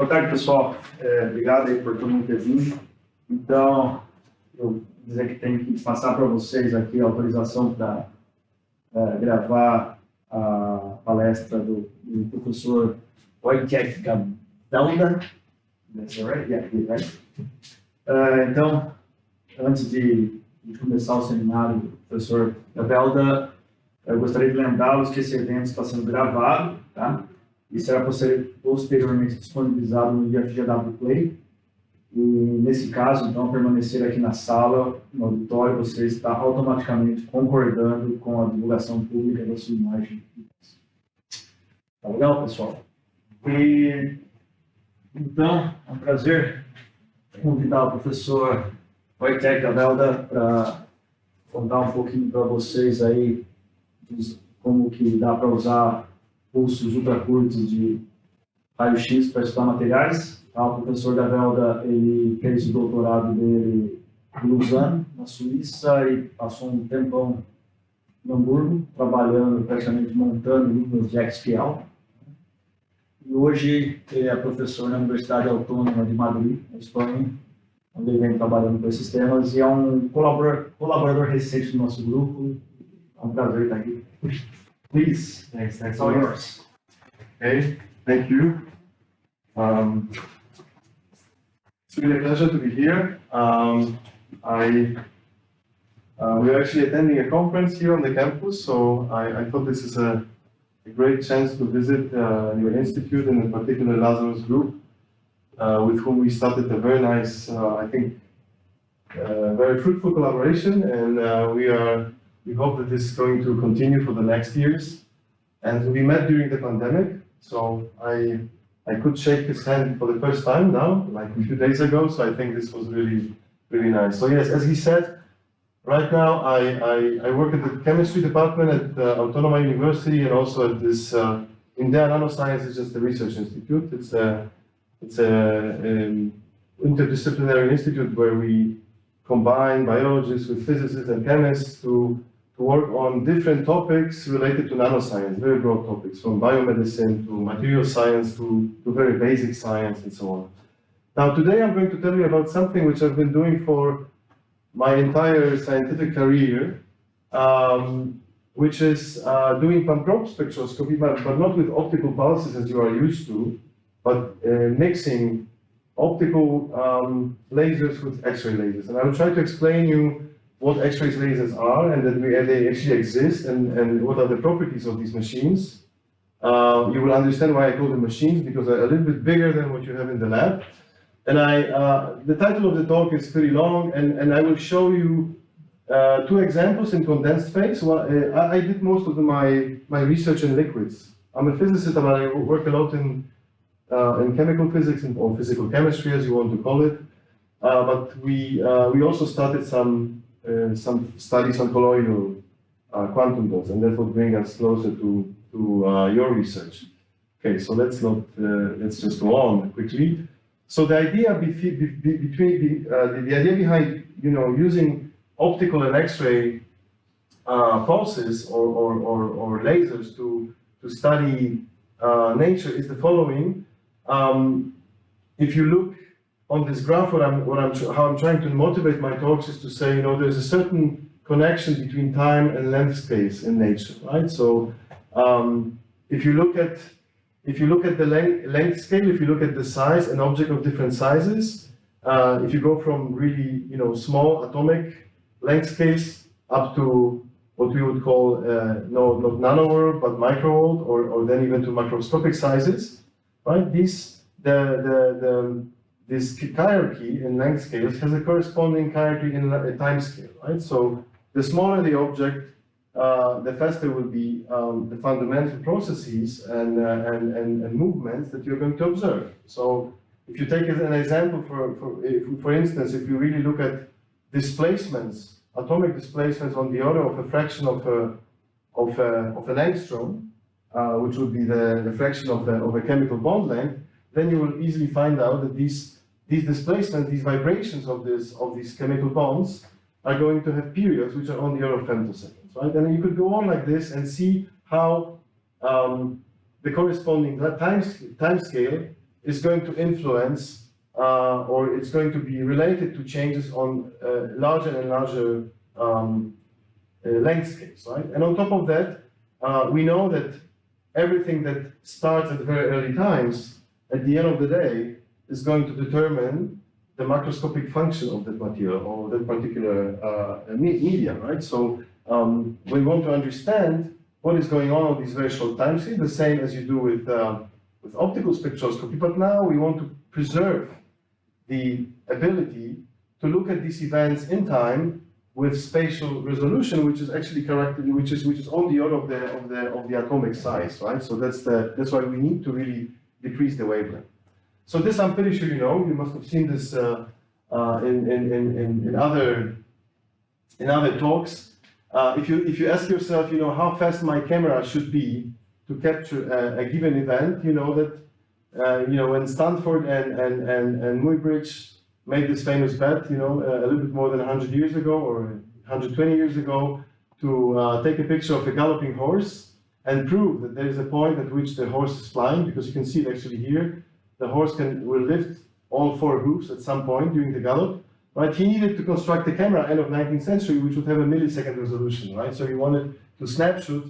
Boa tarde, pessoal. Obrigado aí por todo mundo ter vindo. Então, eu vou dizer que tenho que passar para vocês aqui a autorização para gravar a palestra do professor Wojciech Gawelda. That's right? Yeah, right. Então, antes de começar o seminário do professor Gawelda, eu gostaria de lembrá-los que esse evento está sendo gravado, tá? E será posteriormente disponibilizado no IFGW Play. E, nesse caso, então, permanecer aqui na sala, no auditório, você está automaticamente concordando com a divulgação pública da sua imagem. Tá legal, pessoal? E, então, é um prazer convidar o professor Wojciech Gawelda para contar um pouquinho para vocês aí como que dá para usar pulsos ultracurtos de raio-x para estudar materiais. O professor Gawelda, ele fez o doutorado dele em Lausanne, na Suíça, e passou um tempão em Hamburgo, trabalhando, praticamente montando Livres de XFEL. E hoje ele é professor na Universidade Autônoma de Madrid, na Espanha, onde ele vem trabalhando com esses temas, e é um colaborador recente do nosso grupo. É um prazer estar aqui. Please, thanks all yours. Okay, thank you. It's really a pleasure to be here. We're actually attending a conference here on the campus, so I thought this is a great chance to visit your institute, and in particular Lazarus Group, with whom we started a very nice, I think, very fruitful collaboration, and we hope that this is going to continue for the next years. And we met during the pandemic, so I could shake his hand for the first time now, like a few days ago, so I think this was really, really nice. So yes, as he said, right now I work at the chemistry department at Autonoma University, and also at this, Indea Nanoscience is just a research institute. It's a interdisciplinary institute where we combine biologists with physicists and chemists to work on different topics related to nanoscience, very broad topics, from biomedicine to material science to very basic science and so on. Now today I'm going to tell you about something which I've been doing for my entire scientific career, which is doing pan-probe spectroscopy, but not with optical pulses as you are used to, but mixing optical lasers with X-ray lasers. And I will try to explain you what X-ray lasers are, and that they actually exist, and what are the properties of these machines. You will understand why I call them machines, because they're a little bit bigger than what you have in the lab. And the title of the talk is pretty long, and I will show you two examples in condensed phase. Well, I did most of my research in liquids. I'm a physicist, but I work a lot in chemical physics or physical chemistry, as you want to call it. But we also started some studies on colloidal quantum dots, and that will bring us closer to your research. Okay, so let's just go on quickly. So the idea the idea behind using optical and X-ray pulses or lasers to study nature is the following. If you look on this graph, how I'm trying to motivate my talks is to say, there's a certain connection between time and length scales in nature, right? So if you look at the length scale, if you look at the size, an object of different sizes, if you go from really small atomic length scales up to what we would call not nanoworld but microworld, or then even to macroscopic sizes, right? This hierarchy in length scales has a corresponding hierarchy in a time scale, right? So the smaller the object, the faster will be the fundamental processes and movements that you're going to observe. So if you take as an example, for instance, if you really look at displacements, atomic displacements on the order of a fraction of an angstrom, which would be the fraction of a chemical bond length, then you will easily find out that these displacements, these vibrations of these chemical bonds are going to have periods which are on the order of femtoseconds, right? And you could go on like this and see how the corresponding time scale is going to influence or it's going to be related to changes on larger and larger length scales, right? And on top of that, we know that everything that starts at very early times, at the end of the day, is going to determine the macroscopic function of that material or that particular medium, right? So we want to understand what is going on these very short time scales, the same as you do with optical spectroscopy, but now we want to preserve the ability to look at these events in time with spatial resolution, which is actually corrected, which is on the order of the atomic size, right? So that's why we need to really decrease the wavelength. So this I'm pretty sure you know. You must have seen this in other talks. If you ask yourself, you know, how fast my camera should be to capture a given event, you know that you know, when Stanford and Muybridge made this famous bet, you know, a little bit more than 100 years ago or 120 years ago, to take a picture of a galloping horse and prove that there is a point at which the horse is flying, because you can see it actually here. The horse will lift all 4 hooves at some point during the gallop, right? He needed to construct a camera end of 19th century which would have a millisecond resolution, right? So he wanted to snapshot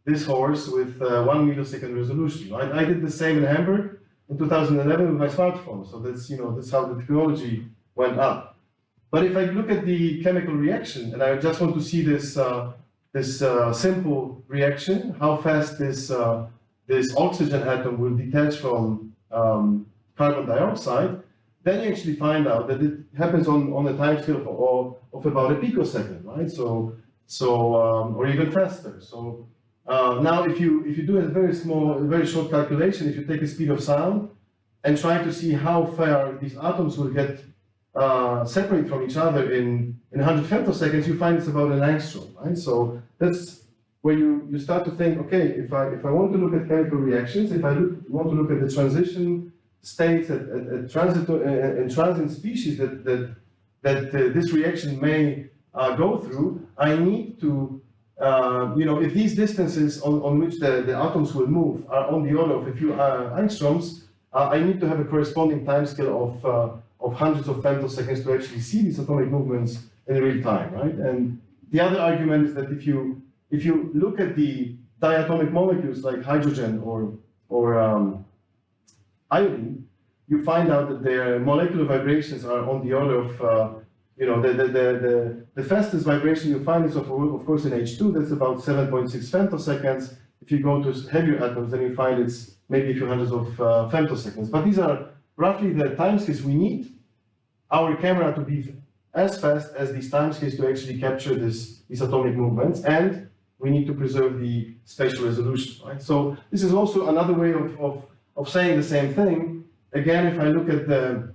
this horse with 1 millisecond resolution, right? I did the same in Hamburg in 2011 with my smartphone. So that's, you know, that's how the technology went up. But if I look at the chemical reaction, and I just want to see this simple reaction, how fast this oxygen atom will detach from carbon dioxide, then you actually find out that it happens on a time scale of about a picosecond, right? So or even faster. So now if you do a very short calculation, if you take the speed of sound and try to see how far these atoms will get separate from each other in 100 femtoseconds, you find it's about an angstrom, right? So that's where you start to think, okay, if I want to look at chemical reactions, if I want to look at the transition states at transient species that this reaction may go through, I need to, you know, if these distances on which the atoms will move are on the order of a few angstroms, I need to have a corresponding timescale of hundreds of femtoseconds to actually see these atomic movements in real time, right? And the other argument is that if you look at the diatomic molecules like hydrogen or iodine, you find out that their molecular vibrations are on the order of, you know, the fastest vibration you find is of course in H2, that's about 7.6 femtoseconds. If you go to heavier atoms, then you find it's maybe a few hundreds of femtoseconds. But these are roughly the timescales we need our camera to be as fast as these timescales to actually capture these atomic movements, and we need to preserve the spatial resolution, right? So this is also another way of saying the same thing. Again, if I look at the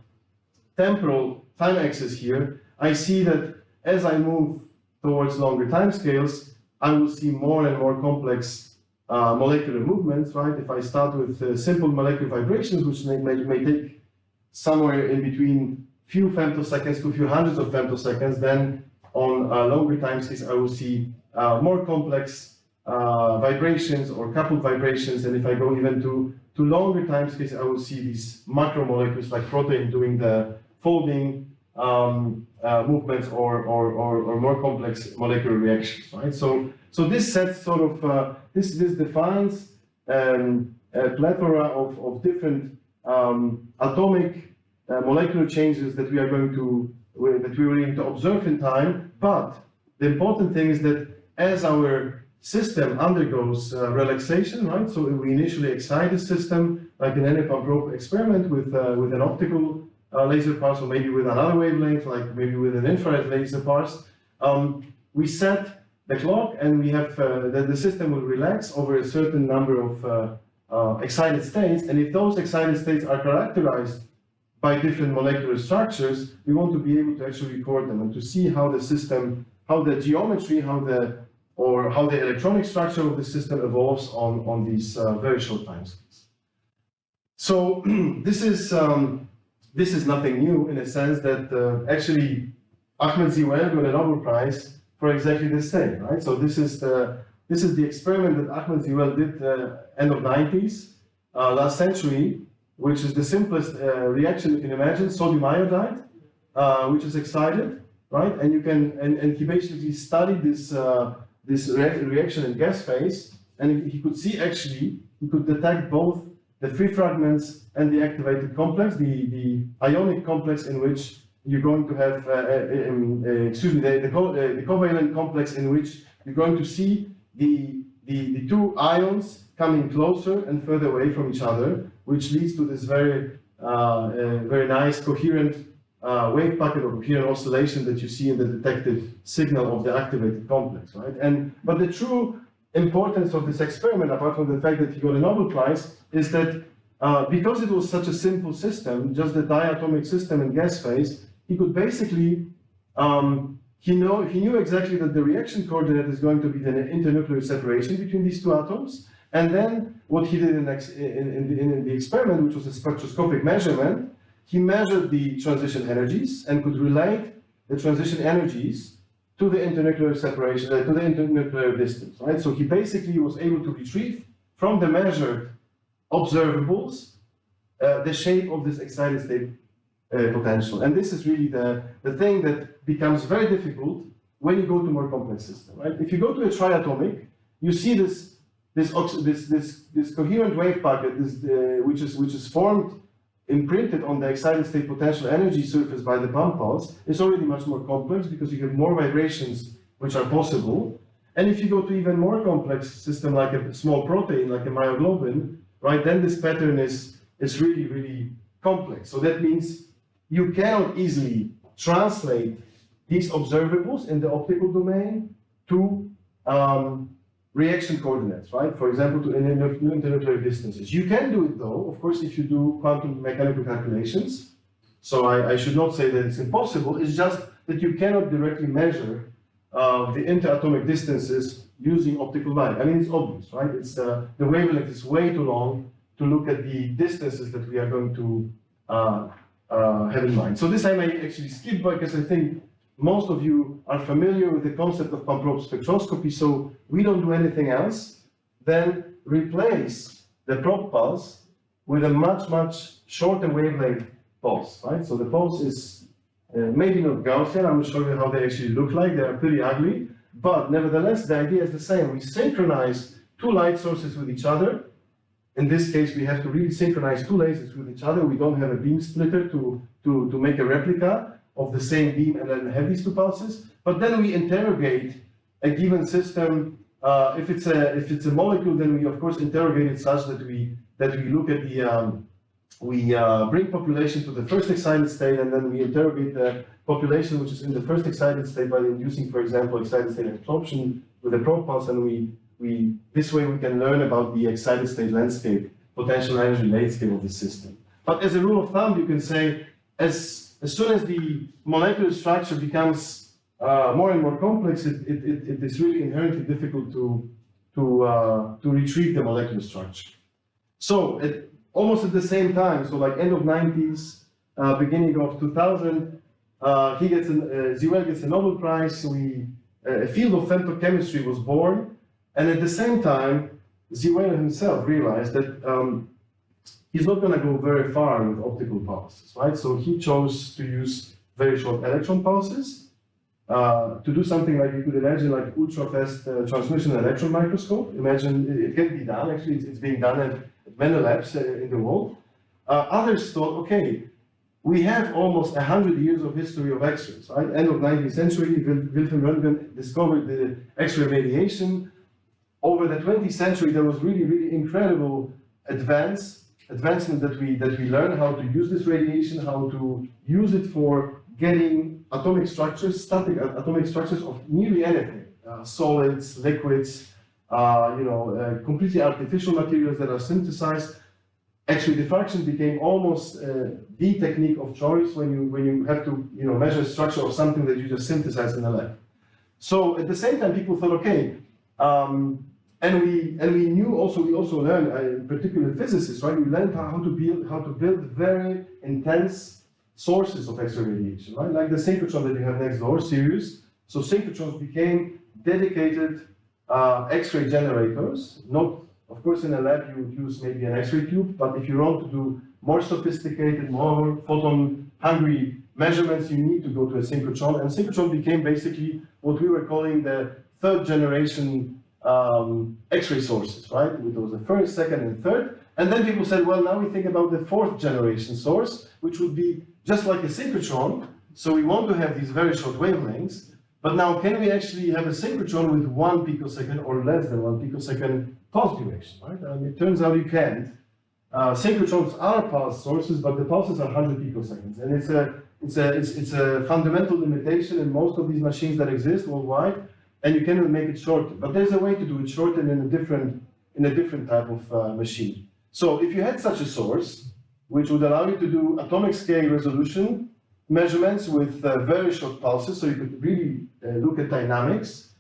temporal time axis here, I see that as I move towards longer timescales, I will see more and more complex molecular movements, right? If I start with simple molecular vibrations, which may take somewhere in between few femtoseconds to a few hundreds of femtoseconds, then on longer timescales, I will see more complex vibrations or coupled vibrations. And if I go even to longer timescales, I will see these macromolecules like protein doing the folding movements or more complex molecular reactions, right? So this sets sort of, this defines a plethora of different atomic molecular changes that we are going to observe in time. But the important thing is that as our system undergoes relaxation, right? So we initially excite the system, like in any probe experiment with an optical laser pulse, or maybe with another wavelength, like maybe with an infrared laser pulse. We set the clock, and we have the system will relax over a certain number of excited states. And if those excited states are characterized by different molecular structures, we want to be able to actually record them and to see how the system, how the geometry, how the electronic structure of the system evolves on these very short timescales. So this is nothing new in a sense that actually Ahmed Zewail got a Nobel Prize for exactly this thing, right? So this is the experiment that Ahmed Zewail did end of 90s last century, which is the simplest reaction you can imagine, sodium iodide, which is excited, right? And you can, and he basically studied this reaction in gas phase, and he could see actually, he could detect both the free fragments and the activated complex, the ionic complex in which you're going to have, the covalent complex in which you're going to see the two ions coming closer and further away from each other, which leads to this very nice coherent wave packet or coherent oscillation that you see in the detected signal of the activated complex, right? But the true importance of this experiment, apart from the fact that he got a Nobel Prize, is that because it was such a simple system, just the diatomic system in gas phase, he could basically, he knew exactly that the reaction coordinate is going to be the internuclear separation between these two atoms. And then what he did in the experiment, which was a spectroscopic measurement, he measured the transition energies and could relate the transition energies to the internuclear separation, to the internuclear distance, right? So he basically was able to retrieve from the measured observables the shape of this excited state potential. And this is really the thing that becomes very difficult when you go to more complex system, right? If you go to a triatomic, you see this coherent wave packet, which is formed, imprinted on the excited state potential energy surface by the bump pulse. It's already much more complex because you have more vibrations which are possible. And if you go to even more complex system like a small protein, like a myoglobin, right, then this pattern is really, really complex. So that means you cannot easily translate these observables in the optical domain to reaction coordinates, right? For example, to internuclear distances. You can do it though, of course, if you do quantum mechanical calculations. So I should not say that it's impossible, it's just that you cannot directly measure the interatomic distances using optical light. I mean, it's obvious, right? It's the wavelength is way too long to look at the distances that we are going to have in mind. So this I may actually skip because I think most of you are familiar with the concept of pump-probe spectroscopy, so we don't do anything else than replace the probe pulse with a much, much shorter wavelength pulse, right? So the pulse is maybe not Gaussian, I will show you how they actually look like, they are pretty ugly, but nevertheless, the idea is the same. We synchronize two light sources with each other. In this case, we have to really synchronize two lasers with each other. We don't have a beam splitter to make a replica of the same beam and then have these two pulses. But then we interrogate a given system. If it's a molecule, then we of course interrogate it such that we look at the we bring population to the first excited state, and then we interrogate the population which is in the first excited state by inducing, for example, excited state absorption with a probe pulse, and this way we can learn about the excited state landscape, potential energy landscape of the system. But as a rule of thumb, you can say as soon as the molecular structure becomes more and more complex, it is really inherently difficult to retrieve the molecular structure. So almost at the same time, so like end of 90s, beginning of 2000, Gawelda gets a Nobel Prize. So a field of femtochemistry was born, and at the same time, Gawelda himself realized that he's not going to go very far with optical pulses, right? So he chose to use very short electron pulses to do something like you could imagine, like ultra-fast transmission electron microscope. Imagine it can be done. Actually, it's being done at many labs in the world. Others thought, okay, we have almost 100 years of history of X-rays, right? End of 19th century, Wilhelm Röntgen discovered the X-ray radiation. Over the 20th century, there was really, really incredible advancement that we learned how to use this radiation, how to use it for getting atomic structures, static atomic structures of nearly anything, solids, liquids, completely artificial materials that are synthesized. X-ray diffraction became almost the technique of choice when you have to measure the structure of something that you just synthesize in a lab. So at the same time, people thought, okay. And we also learned, particularly physicists, right? We learned how to build very intense sources of X-ray radiation, right? Like the synchrotron that you have next door, Sirius. So synchrotrons became dedicated X-ray generators, not Of course, in a lab, you would use maybe an X-ray tube, but if you want to do more sophisticated, more photon-hungry measurements, you need to go to a synchrotron. And synchrotron became basically what we were calling the third generation X-ray sources, right? It was the first, second, and third. And then people said, well, now we think about the fourth generation source, which would be just like a synchrotron. So we want to have these very short wavelengths. But now, can we actually have a synchrotron with 1 picosecond or less than 1 picosecond pulse duration, right? It turns out you can't. Synchrotrons are pulse sources, but the pulses are 100 picoseconds. And it's a fundamental limitation in most of these machines that exist worldwide, and you cannot make it shorter. But there's a way to do it shorter in a different type of machine. So if you had such a source, which would allow you to do atomic scale resolution measurements with very short pulses, so you could really look at dynamics.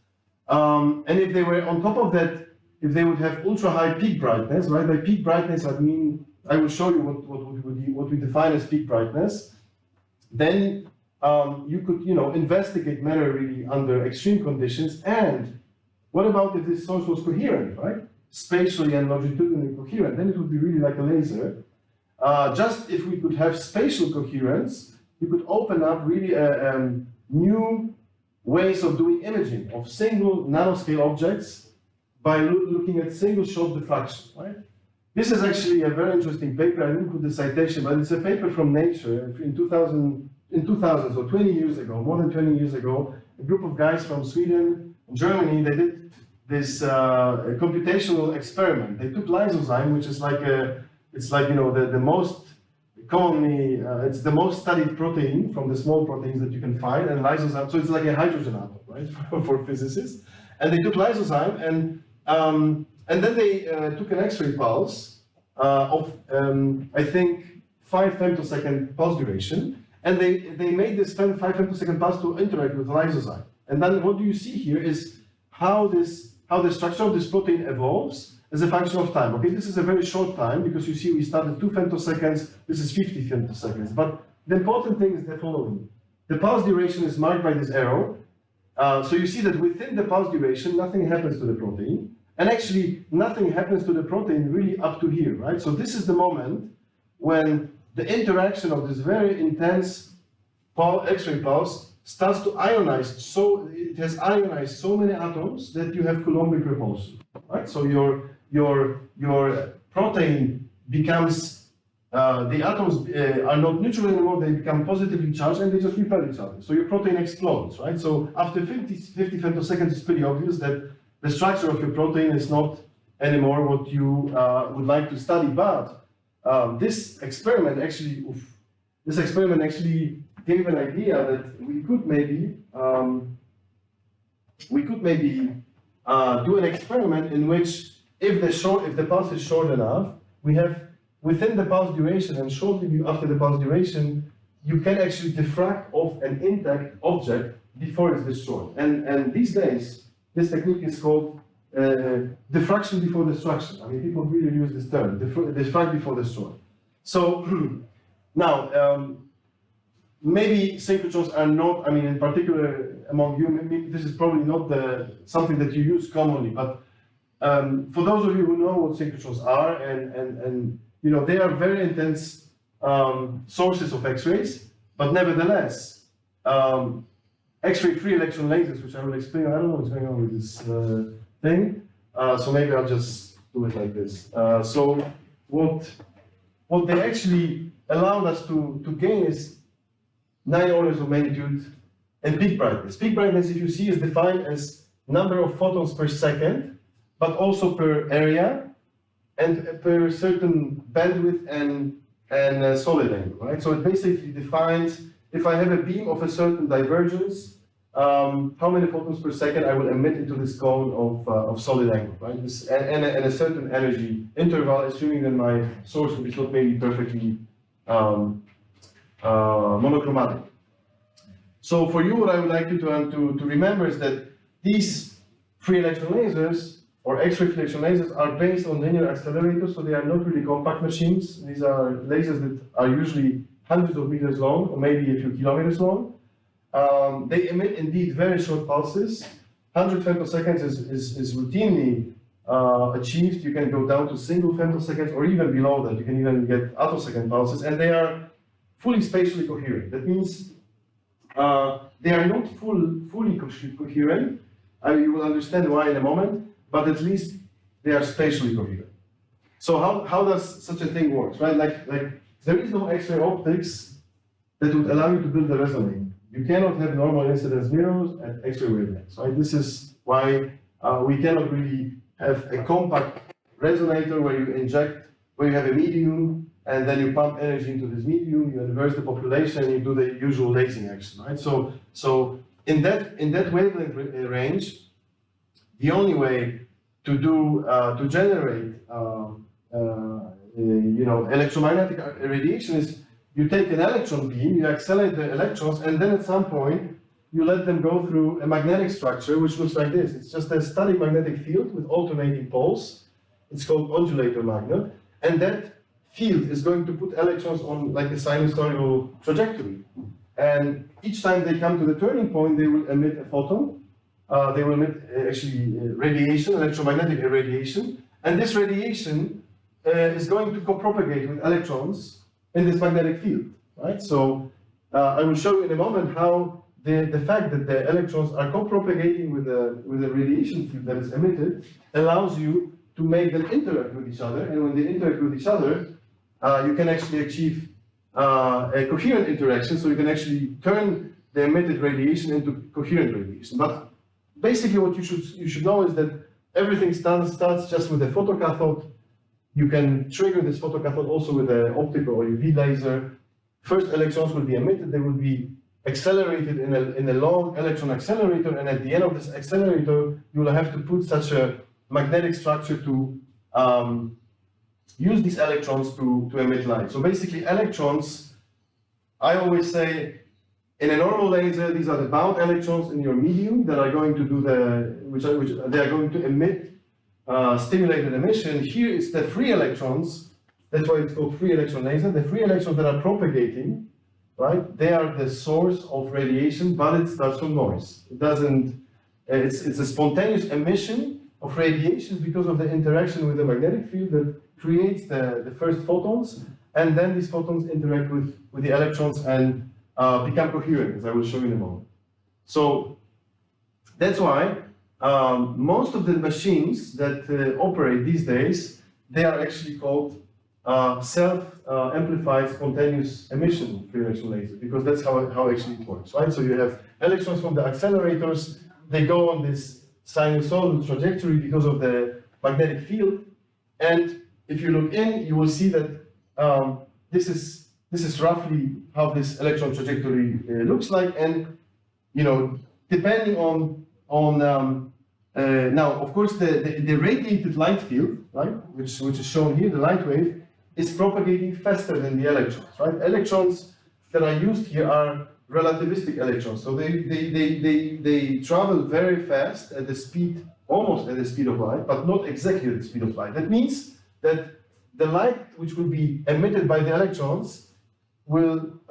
And if they were on top of that, if they would have ultra high peak brightness, right? By peak brightness, I mean, I will show you what we define as peak brightness. Then you could, investigate matter really under extreme conditions. And what about if this source was coherent, right? Spatially and longitudinally coherent, then it would be really like a laser. Just if we could have spatial coherence, you could open up really new ways of doing imaging of single nanoscale objects by looking at single shot diffraction, right? This is actually a very interesting paper. I didn't put the citation, but it's a paper from Nature in 2000, so 20 years ago, more than 20 years ago. A group of guys from Sweden and Germany, they did this computational experiment. They took lysozyme, which is like the most commonly, it's the most studied protein from the small proteins that you can find, and lysozyme, so it's like a hydrogen atom, right, for physicists. And they took lysozyme, and then they took an X-ray pulse of, I think, 5 femtosecond pulse duration, and they made this 5 femtosecond pulse to interact with lysozyme. And then what you see here is how the structure of this protein evolves as a function of time. Okay, this is a very short time because you see we started 2 femtoseconds, this is 50 femtoseconds. But the important thing is the following. The pulse duration is marked by this arrow. So you see that within the pulse duration, nothing happens to the protein. And actually, nothing happens to the protein really up to here, right? So this is the moment when the interaction of this very intense X-ray pulse starts to ionize. So it has ionized so many atoms that you have Coulombic repulsion, right? So your protein becomes, the atoms are not neutral anymore, they become positively charged and they just repel each other. So your protein explodes, right? So after 50 femtoseconds, it's pretty obvious that the structure of your protein is not anymore what you would like to study. But this experiment actually gave an idea that we could maybe do an experiment in which if the pulse is short enough, we have within the pulse duration and shortly after the pulse duration, you can actually diffract off an intact object before it's this short. And these days, this technique is called diffraction before destruction. I mean, people really use this term, diffract before destroy. So now, maybe synchrotrons are not, I mean, in particular among you, maybe this is probably not something that you use commonly, but for those of you who know what synchrotrons are, and they are very intense sources of X-rays, but nevertheless, X-ray Free Electron Lasers, which I will explain, I don't know what's going on with this thing, so maybe I'll just do it like this. So what they actually allowed us to gain is 9 orders of magnitude and peak brightness. Peak brightness, if you see, is defined as number of photons per second, but also per area and per certain bandwidth and solid angle, right? So it basically defines if I have a beam of a certain divergence, how many photons per second I will emit into this cone of solid angle, right? And a certain energy interval, assuming that my source is not maybe perfectly monochromatic. So for you, what I would like you to remember is that these free electron lasers or X-ray free electron lasers are based on linear accelerators, so they are not really compact machines. These are lasers that are usually hundreds of meters long, or maybe a few kilometers long. They emit indeed very short pulses. 100 femtoseconds is routinely achieved, you can go down to single femtoseconds or even below that. You can even get attosecond pulses, and they are fully spatially coherent. That means they are not fully coherent. You will understand why in a moment, but at least they are spatially coherent. So how does such a thing work, right? Like there is no X-ray optics that would allow you to build a resonator. You cannot have normal incidence mirrors at X-ray wavelengths, right? This is why we cannot really have a compact resonator where you have a medium, and then you pump energy into this medium, you inverse the population, you do the usual lasing action, right? So in that wavelength range, the only way to generate electromagnetic radiation is you take an electron beam, you accelerate the electrons, and then at some point you let them go through a magnetic structure which looks like this. It's just a static magnetic field with alternating poles. It's called undulator magnet, and that field is going to put electrons on like a sinusoidal trajectory. And each time they come to the turning point, they will emit a photon. They will emit radiation, electromagnetic radiation, and this radiation is going to co-propagate with electrons in this magnetic field, right? So I will show you in a moment how the fact that the electrons are co-propagating with the radiation field that is emitted allows you to make them interact with each other, and when they interact with each other, you can actually achieve a coherent interaction, so you can actually turn the emitted radiation into coherent radiation. But basically what you should know is that everything starts just with a photocathode. You can trigger this photocathode also with an optical or UV laser. First electrons will be emitted, they will be accelerated in a long electron accelerator, and at the end of this accelerator, you will have to put such a magnetic structure to use these electrons to emit light. So basically electrons, I always say, in a normal laser, these are the bound electrons in your medium that are going to do which they are going to emit stimulated emission. Here is the free electrons, that's why it's called free electron laser. The free electrons that are propagating, right? They are the source of radiation, but it starts from noise. It doesn't, it's a spontaneous emission of radiation because of the interaction with the magnetic field that creates the first photons, and then these photons interact with the electrons and become coherent, as I will show you in a moment. So that's why most of the machines that operate these days, they are actually called self-amplified spontaneous emission free electron laser, because that's how actually it works, right? So you have electrons from the accelerators, they go on this sinusoidal trajectory because of the magnetic field, and if you look in, you will see that this is roughly how this electron trajectory looks like, and depending on now, of course, the radiated light field, right, which is shown here, the light wave, is propagating faster than the electrons, right? Electrons that are used here are relativistic electrons, so they travel very fast at the speed, almost at the speed of light, but not exactly at the speed of light. That means that the light which will be emitted by the electrons will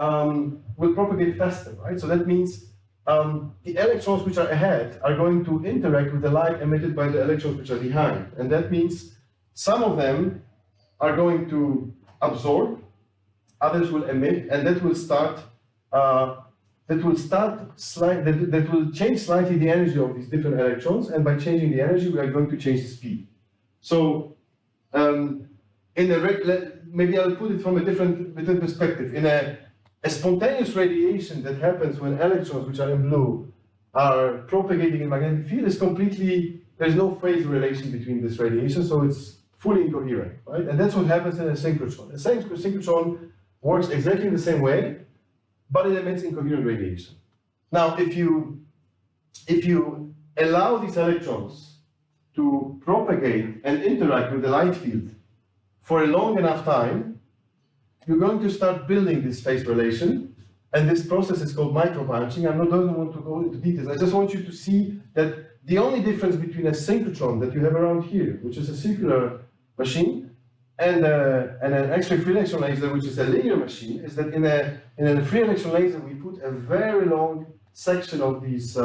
propagate faster, right? So that means the electrons which are ahead are going to interact with the light emitted by the electrons which are behind, and that means some of them are going to absorb, others will emit, and that will change slightly the energy of these different electrons, and by changing the energy, we are going to change the speed. So maybe I'll put it from a different perspective. In a spontaneous radiation that happens when electrons, which are in blue, are propagating in magnetic field, is completely, there's no phase relation between this radiation, so it's fully incoherent, right? And that's what happens in a synchrotron. A synchrotron works exactly the same way, but it emits incoherent radiation. Now, if you allow these electrons to propagate and interact with the light field for a long enough time, you're going to start building this phase relation, and this process is called microbunching. I don't want to go into details. I just want you to see that the only difference between a synchrotron that you have around here, which is a circular machine, and an X-ray free electron laser, which is a linear machine, is that in a free electron laser we put a very long section of these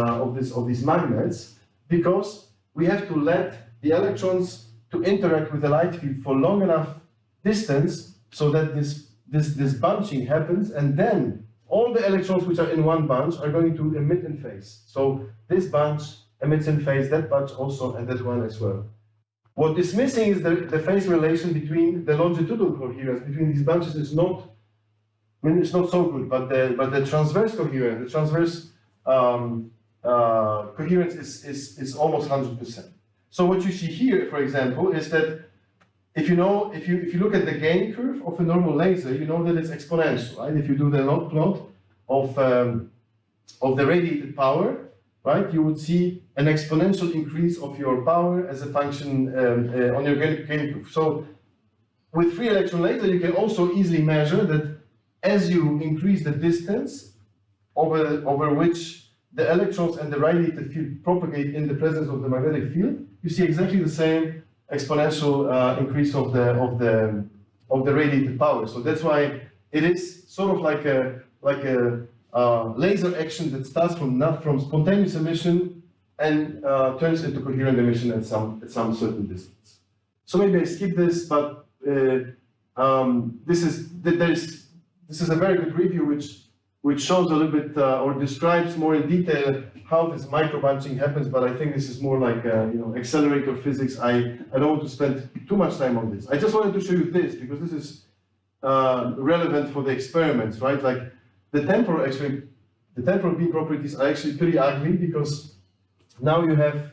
magnets, because we have to let the electrons to interact with the light field for long enough distance so that this bunching happens, and then all the electrons which are in one bunch are going to emit in phase. So this bunch emits in phase, that bunch also, and that one as well. What is missing is the phase relation between the longitudinal coherence between these bunches is not, I mean, it's not so good, but the transverse coherence, the transverse coherence is almost 100%. So what you see here, for example, is that if you look at the gain curve of a normal laser, you know that it's exponential, right? If you do the log plot of the radiated power, right, you would see an exponential increase of your power as a function on your gain curve. So with free electron laser, you can also easily measure that as you increase the distance over which the electrons and the radiated field propagate in the presence of the magnetic field, you see exactly the same exponential increase of the radiated power. So that's why it is sort of like a laser action that starts from spontaneous emission and turns into coherent emission at some certain distance. So maybe I skip this, but this is a very good review which shows a little bit or describes more in detail how this micro bunching happens. But I think this is more like accelerator physics. I don't want to spend too much time on this. I just wanted to show you this because this is relevant for the experiments, right? Like the temporal X-ray, the temporal beam properties are actually pretty ugly because now you have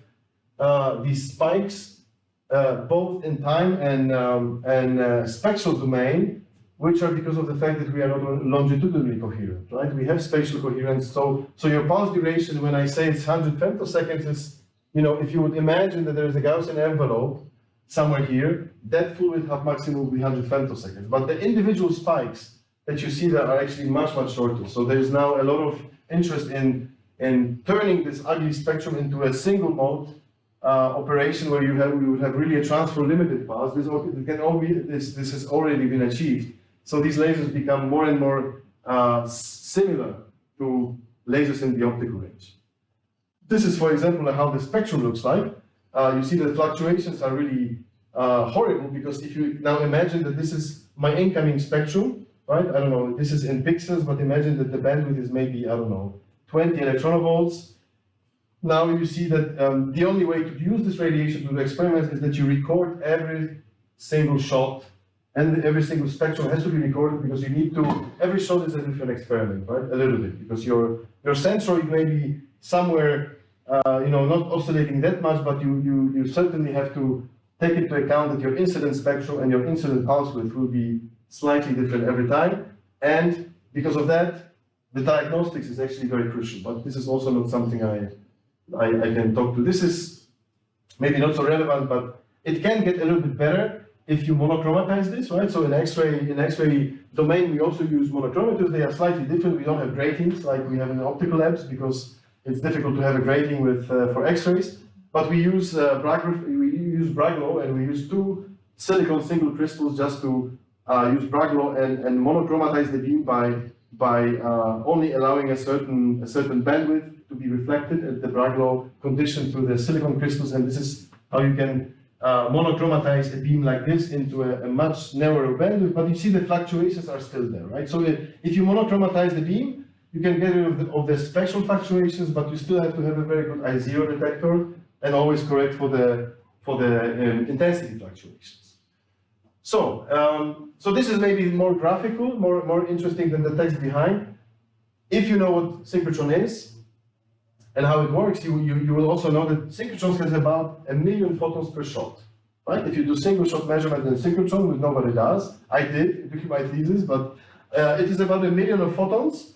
these spikes both in time and spectral domain, which are because of the fact that we are not longitudinally coherent, right? We have spatial coherence, so your pulse duration, when I say it's 100 femtoseconds, is, if you would imagine that there is a Gaussian envelope somewhere here, that full width half maximum will be 100 femtoseconds. But the individual spikes that you see there are actually much, much shorter. So there is now a lot of interest in turning this ugly spectrum into a single mode operation where we would have really a transfer limited pulse. This has already been achieved. So these lasers become more and more similar to lasers in the optical range. This is, for example, how the spectrum looks like. You see the fluctuations are really horrible because if you now imagine that this is my incoming spectrum, right? I don't know, this is in pixels, but imagine that the bandwidth is maybe, I don't know, 20 electronvolts. Now you see that the only way to use this radiation to do experiments is that you record every single shot, and every single spectrum has to be recorded because you need to, every shot is a different experiment, right? A little bit, because your centroid may be somewhere, not oscillating that much, but you certainly have to take into account that your incident spectrum and your incident pulse width will be slightly different every time, and because of that, the diagnostics is actually very crucial. But this is also not something I can talk to. This is maybe not so relevant, but it can get a little bit better if you monochromatize this, right? So in X-ray domain, we also use monochromators. They are slightly different. We don't have gratings like we have in the optical labs because it's difficult to have a grating with for X-rays. But we use Bragg law, and we use 2 silicon single crystals just to use Bragg law and monochromatize the beam by only allowing a certain bandwidth to be reflected at the Bragg law condition to the silicon crystals, and this is how you can monochromatize a beam like this into a much narrower bandwidth, but you see the fluctuations are still there, right? So if you monochromatize the beam, you can get rid of the spectral fluctuations, but you still have to have a very good I0 detector and always correct for the intensity fluctuations. So this is maybe more graphical, more interesting than the text behind. If you know what synchrotron is and how it works, you will also know that synchrotrons has about 1 million photons per shot, right? If you do single shot measurement in synchrotron, which nobody does, I did during my thesis, but it is about 1 million of photons,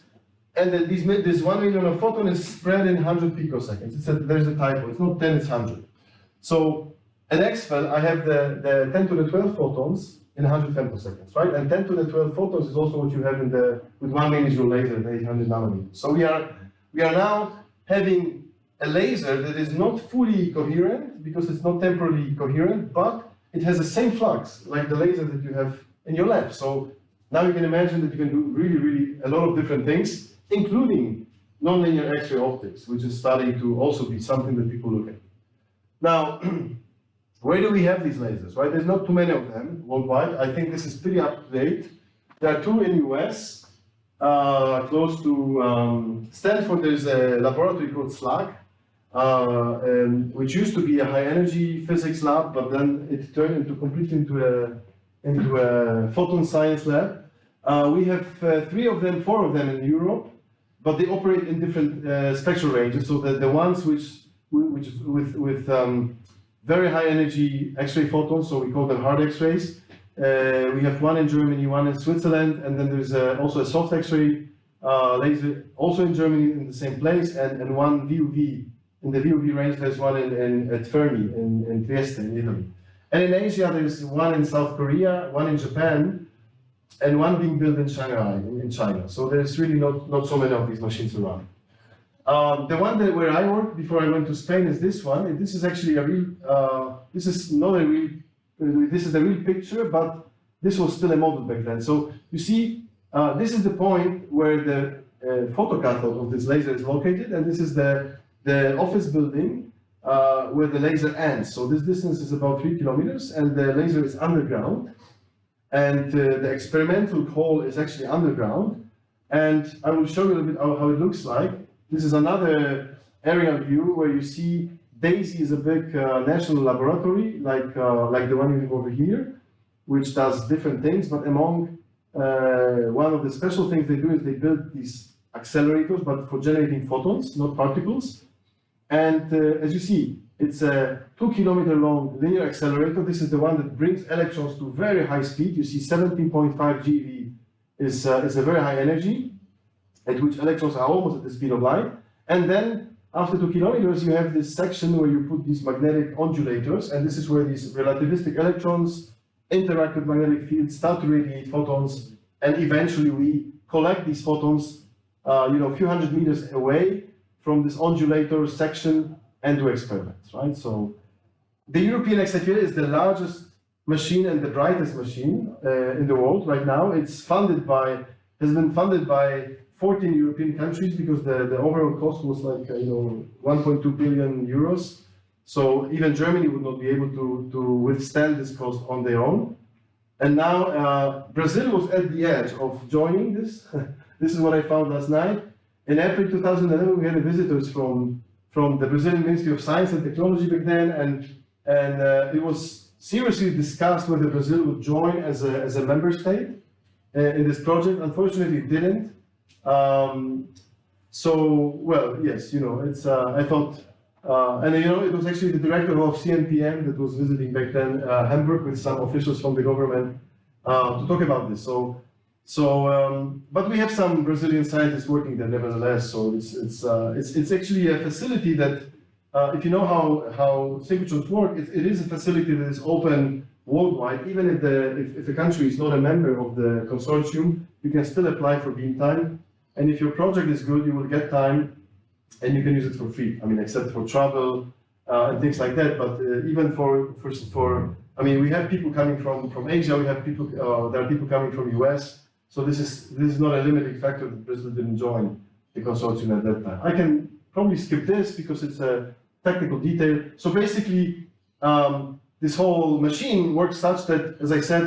and then this 1 million of photon is spread in 100 picoseconds. There's a typo, it's not 10, it's 100. So at XFEL, I have the 10 to the 12 photons in 100 femtoseconds, right? And 10 to the 12 photons is also what you have with 1 miniature laser at 800 nanometers. So we are now having a laser that is not fully coherent because it's not temporally coherent, but it has the same flux like the laser that you have in your lab. So now you can imagine that you can do really a lot of different things, including nonlinear X-ray optics, which is starting to also be something that people look at. Now, Where do we have these lasers, right? There's not too many of them worldwide. I think this is pretty up to date. There are two in US, close to Stanford. There's a laboratory called SLAC, which used to be a high energy physics lab, but then it turned completely into a photon science lab. We have 3 of them, 4 of them in Europe, but they operate in different spectral ranges. So the ones which with very high energy X-ray photons, so we call them hard X-rays. We have one in Germany, one in Switzerland, and then there's also a soft X-ray laser, also in Germany in the same place, and one VUV. In the VUV range, there's one at Fermi in Trieste, in Italy. And in Asia, there's one in South Korea, one in Japan, and one being built in Shanghai, in China. So there's really not so many of these machines around. The one where I worked before I went to Spain is this one. This is actually a real, this is not a real, this is a real picture, but this was still a model back then. So you see, this is the point where the photocathode of this laser is located, and this is the office building where the laser ends. So this distance is about 3 kilometers, and the laser is underground, and the experimental hall is actually underground. And I will show you a little bit how it looks like. This is another aerial view where you see DAISY is a big national laboratory, like the one you have over here, which does different things. But among one of the special things they do is they build these accelerators, but for generating photons, not particles. And as you see, it's a 2 kilometer long linear accelerator. This is the one that brings electrons to very high speed. You see 17.5 GeV is a very high energy, at which electrons are almost at the speed of light. And then after 2 kilometers, you have this section where you put these magnetic ondulators, and this is where these relativistic electrons interact with magnetic fields, start to radiate photons, and eventually we collect these photons, a few hundred meters away from this ondulator section and do experiments, right? So the European XFEL is the largest machine and the brightest machine in the world right now. It's has been funded by 14 European countries because the overall cost was like 1.2 billion euros. So even Germany would not be able to withstand this cost on their own. And now Brazil was at the edge of joining this. This is what I found last night. In April 2011, we had visitors from the Brazilian Ministry of Science and Technology back then, and it was seriously discussed whether Brazil would join as a member state in this project. Unfortunately, it didn't. Yes, it's I thought, it was actually the director of CNPM that was visiting back then Hamburg with some officials from the government to talk about this. But we have some Brazilian scientists working there nevertheless. So it's actually a facility that, if you know how synchrotrons work, it is a facility that is open worldwide. Even if the country is not a member of the consortium, you can still apply for beam time. And if your project is good, you will get time, and you can use it for free. I mean, except for travel and things like that. But even we have people coming from Asia. We have people. There are people coming from US. So this is not a limiting factor that Brazil didn't join the consortium at that time. I can probably skip this because it's a technical detail. So basically, this whole machine works such that, as I said,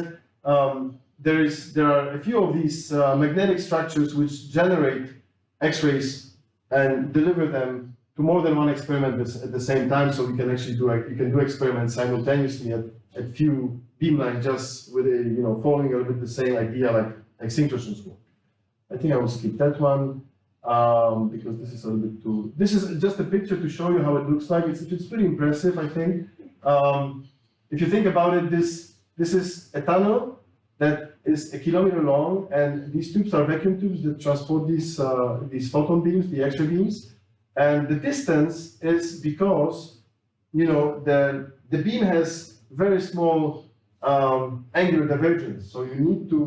there are a few of these magnetic structures which generate X-rays and deliver them to more than one experiment at the same time. So we can actually do experiments simultaneously at few beam lengths, just with following a little bit the same idea like synchrotrons work. I think I will skip that one because this is a little bit too. This is just a picture to show you how it looks like. It's pretty impressive, I think. If you think about it, this is a tunnel that is 1 kilometer long, and these tubes are vacuum tubes that transport these photon beams, the X-ray beams. And the distance is because the beam has very small angular divergence, so you need to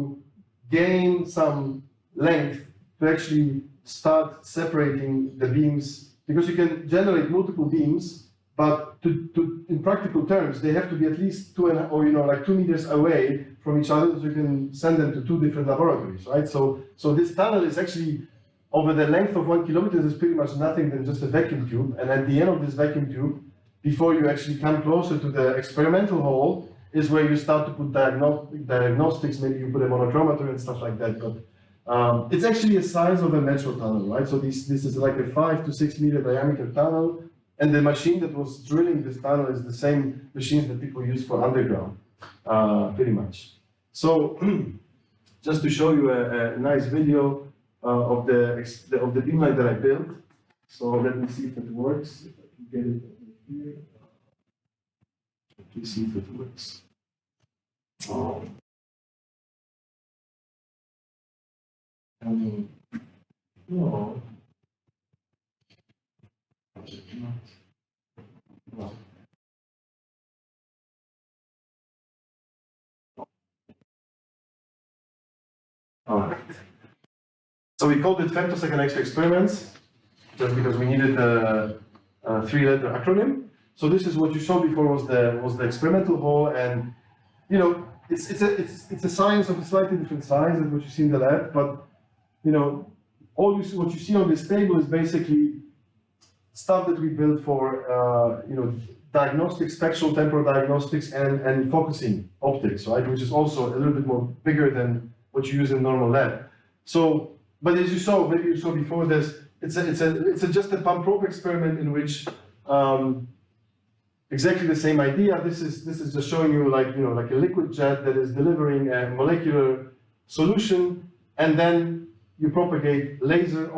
gain some length to actually start separating the beams, because you can generate multiple beams, but in practical terms, they have to be at least 2 meters away from each other, so you can send them to 2 different laboratories, right? So this tunnel is actually, over the length of 1 kilometer, is pretty much nothing than just a vacuum tube, and at the end of this vacuum tube, before you actually come closer to the experimental hole, is where you start to put diagnostics, maybe you put a monochromator and stuff like that, but it's actually a size of a metro tunnel, right? So this is like a 5 to 6 meter diameter tunnel, and the machine that was drilling this tunnel is the same machines that people use for underground, pretty much. So just to show you a nice video of the beamline that I built. So let me see if it works. If I can get it over here. Let me see if it works. Oh. No. No. All right. So we called it femtosecond X-ray experiments, just because we needed a 3-letter acronym. So this is what you saw before was the experimental hole, and you know it's a science of a slightly different size than what you see in the lab, but you know what you see on this table is basically stuff that we built for you know diagnostics, spectral temporal diagnostics, and focusing optics, right? Which is also a little bit more bigger than what you use in normal lab. So, but as you saw, maybe you saw before this, it's just a pump probe experiment in which exactly the same idea. This is just showing you like a liquid jet that is delivering a molecular solution, and then you propagate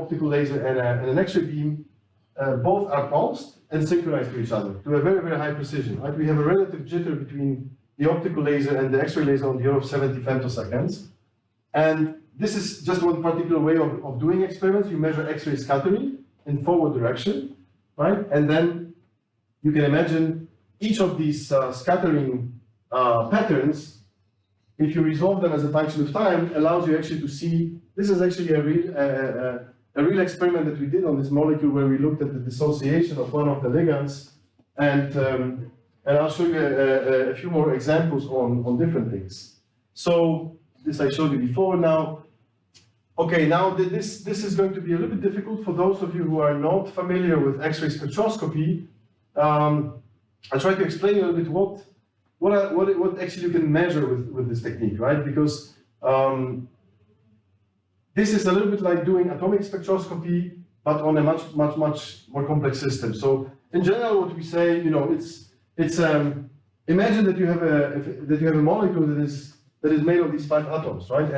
optical laser, and an X-ray beam. Both are pulsed and synchronized to each other to a very, very high precision. Right? We have a relative jitter between the optical laser and the X-ray laser on the order of 70 femtoseconds. And this is just one particular way of doing experiments. You measure X-ray scattering in forward direction, right? And then you can imagine each of these scattering patterns, if you resolve them as a function of time, allows you actually to see. This is actually a real experiment that we did on this molecule where we looked at the dissociation of one of the ligands, and I'll show you a few more examples on different things. So this I showed you before. Now, okay, now this is going to be a little bit difficult for those of you who are not familiar with X-ray spectroscopy. I'll try to explain a little bit what actually you can measure with this technique, right? Because this is a little bit like doing atomic spectroscopy, but on a much more complex system. So in general, what we say, you know, it's imagine that you have a molecule that is made of these 5 atoms, right?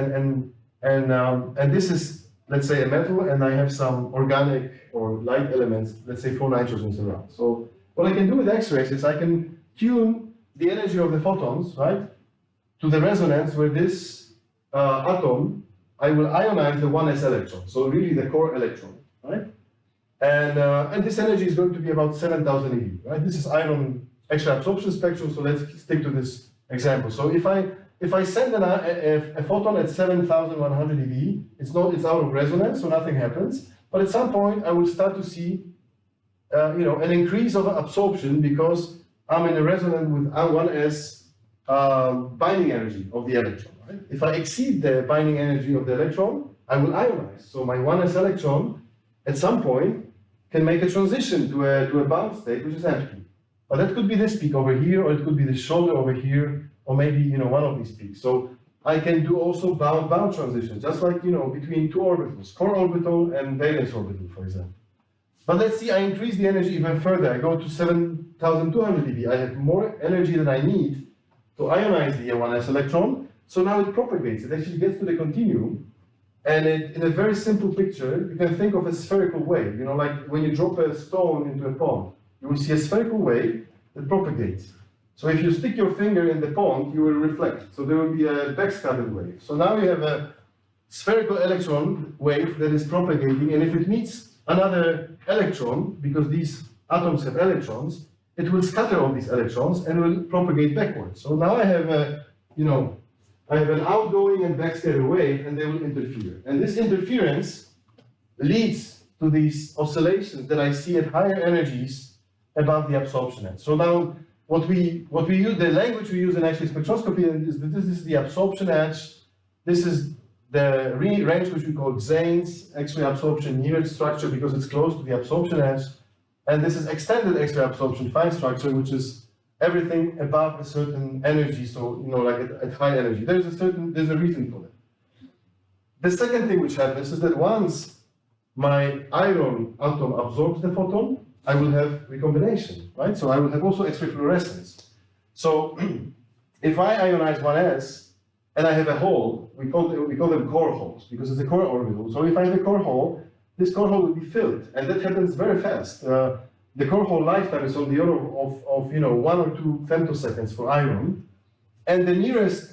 And this is, let's say, a metal, and I have some organic or light elements, let's say 4 nitrogens around. So what I can do with X-rays is I can tune the energy of the photons, right, to the resonance where this atom, I will ionize the 1s electron, so really the core electron, right? And this energy is going to be about 7,000 eV, right? This is ion X-ray absorption spectrum, so let's stick to this example. So if I send a photon at 7,100 eV, it's out of resonance, so nothing happens. But at some point, I will start to see, you know, an increase of absorption because I'm in a resonance with 1s binding energy of the electron. Right? If I exceed the binding energy of the electron, I will ionize. So my 1s electron, at some point, can make a transition to a bound state, which is empty. But that could be this peak over here, or it could be this shoulder over here, or maybe, you know, one of these peaks. So I can do also bound transitions, just like, you know, between 2 orbitals, core orbital and valence orbital, for example. But let's see, I increase the energy even further. I go to 7,200 eV. I have more energy than I need to ionize the 1s electron. So now it propagates. It actually gets to the continuum. And in a very simple picture, you can think of a spherical wave. You know, like when you drop a stone into a pond, you will see a spherical wave that propagates. So if you stick your finger in the pond, you will reflect. So there will be a backscattered wave. So now you have a spherical electron wave that is propagating, and if it meets another electron, because these atoms have electrons, it will scatter all these electrons and will propagate backwards. So now I have I have an outgoing and backscatter wave, and they will interfere. And this interference leads to these oscillations that I see at higher energies above the absorption edge. So now what we use, the language we use in X-ray spectroscopy is that this is the absorption edge. This is the range which we call XANES, X-ray absorption near its structure, because it's close to the absorption edge. And this is extended X-ray absorption fine structure, which is everything above a certain energy, so like at high energy. There's a reason for that. The second thing which happens is that once my iron atom absorbs the photon, I will have recombination, right? So I will have also X-ray fluorescence. So if I ionize 1s and I have a hole, we call them core holes because it's a core orbital. So if I have a core hole, this core hole will be filled, and that happens very fast. The core hole lifetime is on the order of 1 or 2 femtoseconds for iron, and the nearest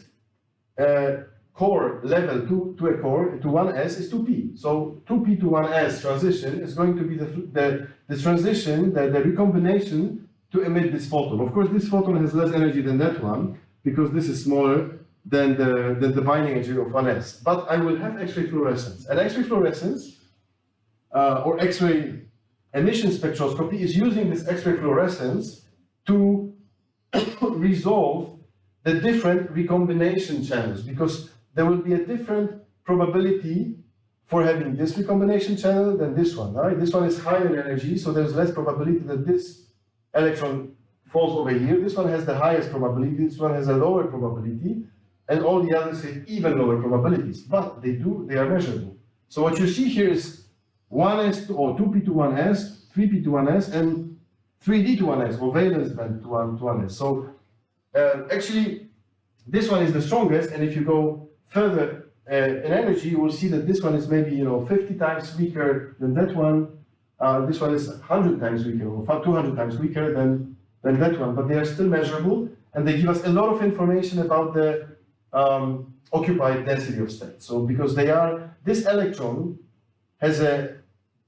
core level to a core, to 1s, is 2p. So 2p to 1s transition is going to be the transition, the recombination to emit this photon. Of course, this photon has less energy than that one, because this is smaller than the binding energy of 1s. But I will have X-ray fluorescence. And X-ray fluorescence, or X-ray emission spectroscopy, is using this X-ray fluorescence to resolve the different recombination channels, because there will be a different probability for having this recombination channel than this one, right? This one is higher in energy, so there's less probability that this electron falls over here. This one has the highest probability, this one has a lower probability, and all the others have even lower probabilities, but they are measurable. So what you see here is 1s or 2p to 1s, 3p to 1s, and 3d to 1s, or valence band to 1s. So actually, this one is the strongest, and if you go further in energy, you will see that this one is maybe 50 times weaker than that one. This one is 100 times weaker, or 200 times weaker than that one, but they are still measurable, and they give us a lot of information about the occupied density of states. So because this electron has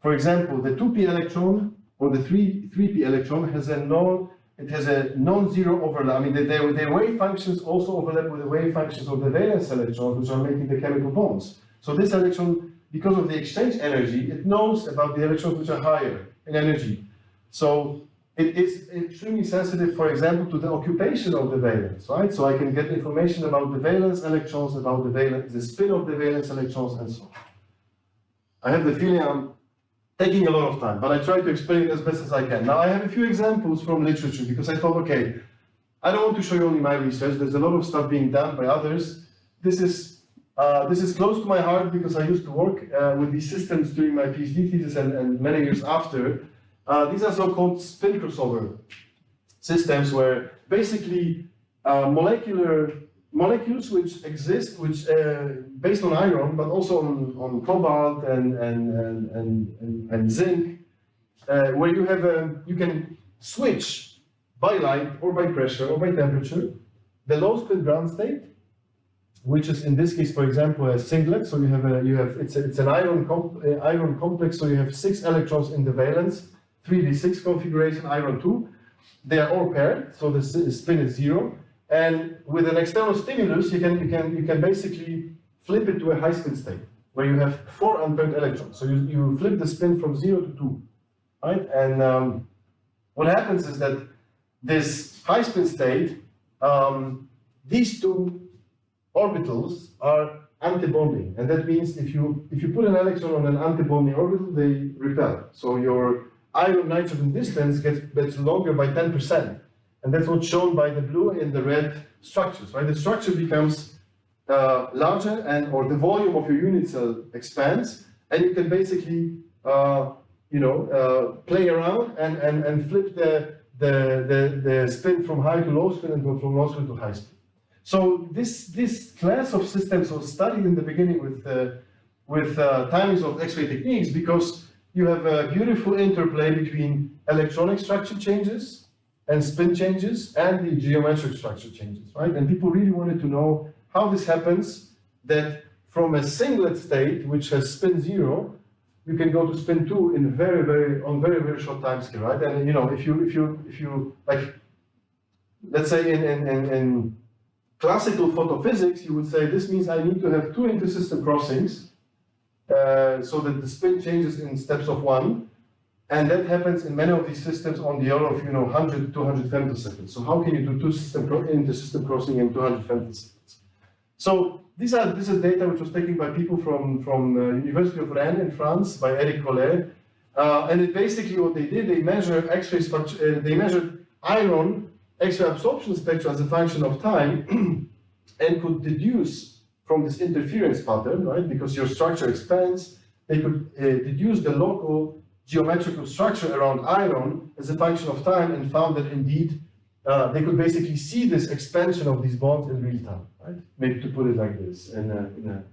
for example, the 2p electron or the 3p electron has a non-zero overlap. I mean, their wave functions also overlap with the wave functions of the valence electrons, which are making the chemical bonds. So this electron, because of the exchange energy, it knows about the electrons which are higher in energy. So it is extremely sensitive, for example, to the occupation of the valence, right? So I can get information about the valence electrons, about the spin of the valence electrons, and so on. I have the feeling I'm taking a lot of time, but I try to explain it as best as I can. Now, I have a few examples from literature, because I thought, okay, I don't want to show you only my research. There's a lot of stuff being done by others. This is close to my heart, because I used to work with these systems during my PhD thesis and many years after. These are so-called spin crossover systems, where basically molecules which exist, which based on iron, but also on cobalt and zinc, where you can switch by light or by pressure or by temperature the low spin ground state, which is in this case, for example, a singlet. So it's an iron complex. So you have 6 electrons in the valence, 3d6 configuration, iron 2. They are all paired, so the spin is 0. And with an external stimulus, you can basically flip it to a high spin state, where you have 4 unpaired electrons. So you flip the spin from 0 to 2, right? And what happens is that this high spin state, these 2 orbitals are antibonding, and that means if you put an electron on an antibonding orbital, they repel. So your iron-nitrogen distance gets longer by 10%. And that's what's shown by the blue and the red structures, right? The structure becomes larger, or the volume of your unit cell expands, and you can basically, play around and flip the spin from high to low spin and go from low spin to high spin. So this class of systems was studied in the beginning with timings of X-ray techniques, because you have a beautiful interplay between electronic structure changes and spin changes and the geometric structure changes, right? And people really wanted to know how this happens, that from a singlet state, which has spin 0, you can go to spin 2 in very, very short time scale, right? And if you like, let's say in classical photophysics, you would say this means I need to have 2 intersystem crossings, so that the spin changes in steps of 1. And that happens in many of these systems on the order of 100 to 200 femtoseconds. So how can you do 2 intersystem crossing in 200 femtoseconds? So this is data which was taken by people from University of Rennes in France, by Eric Collet. And it basically what they did, they measured X-ray structure, they measured iron X-ray absorption spectra as a function of time, and could deduce from this interference pattern, right? Because your structure expands, they could deduce the local geometrical structure around iron as a function of time, and found that indeed they could basically see this expansion of these bonds in real time, right? Maybe to put it like this. And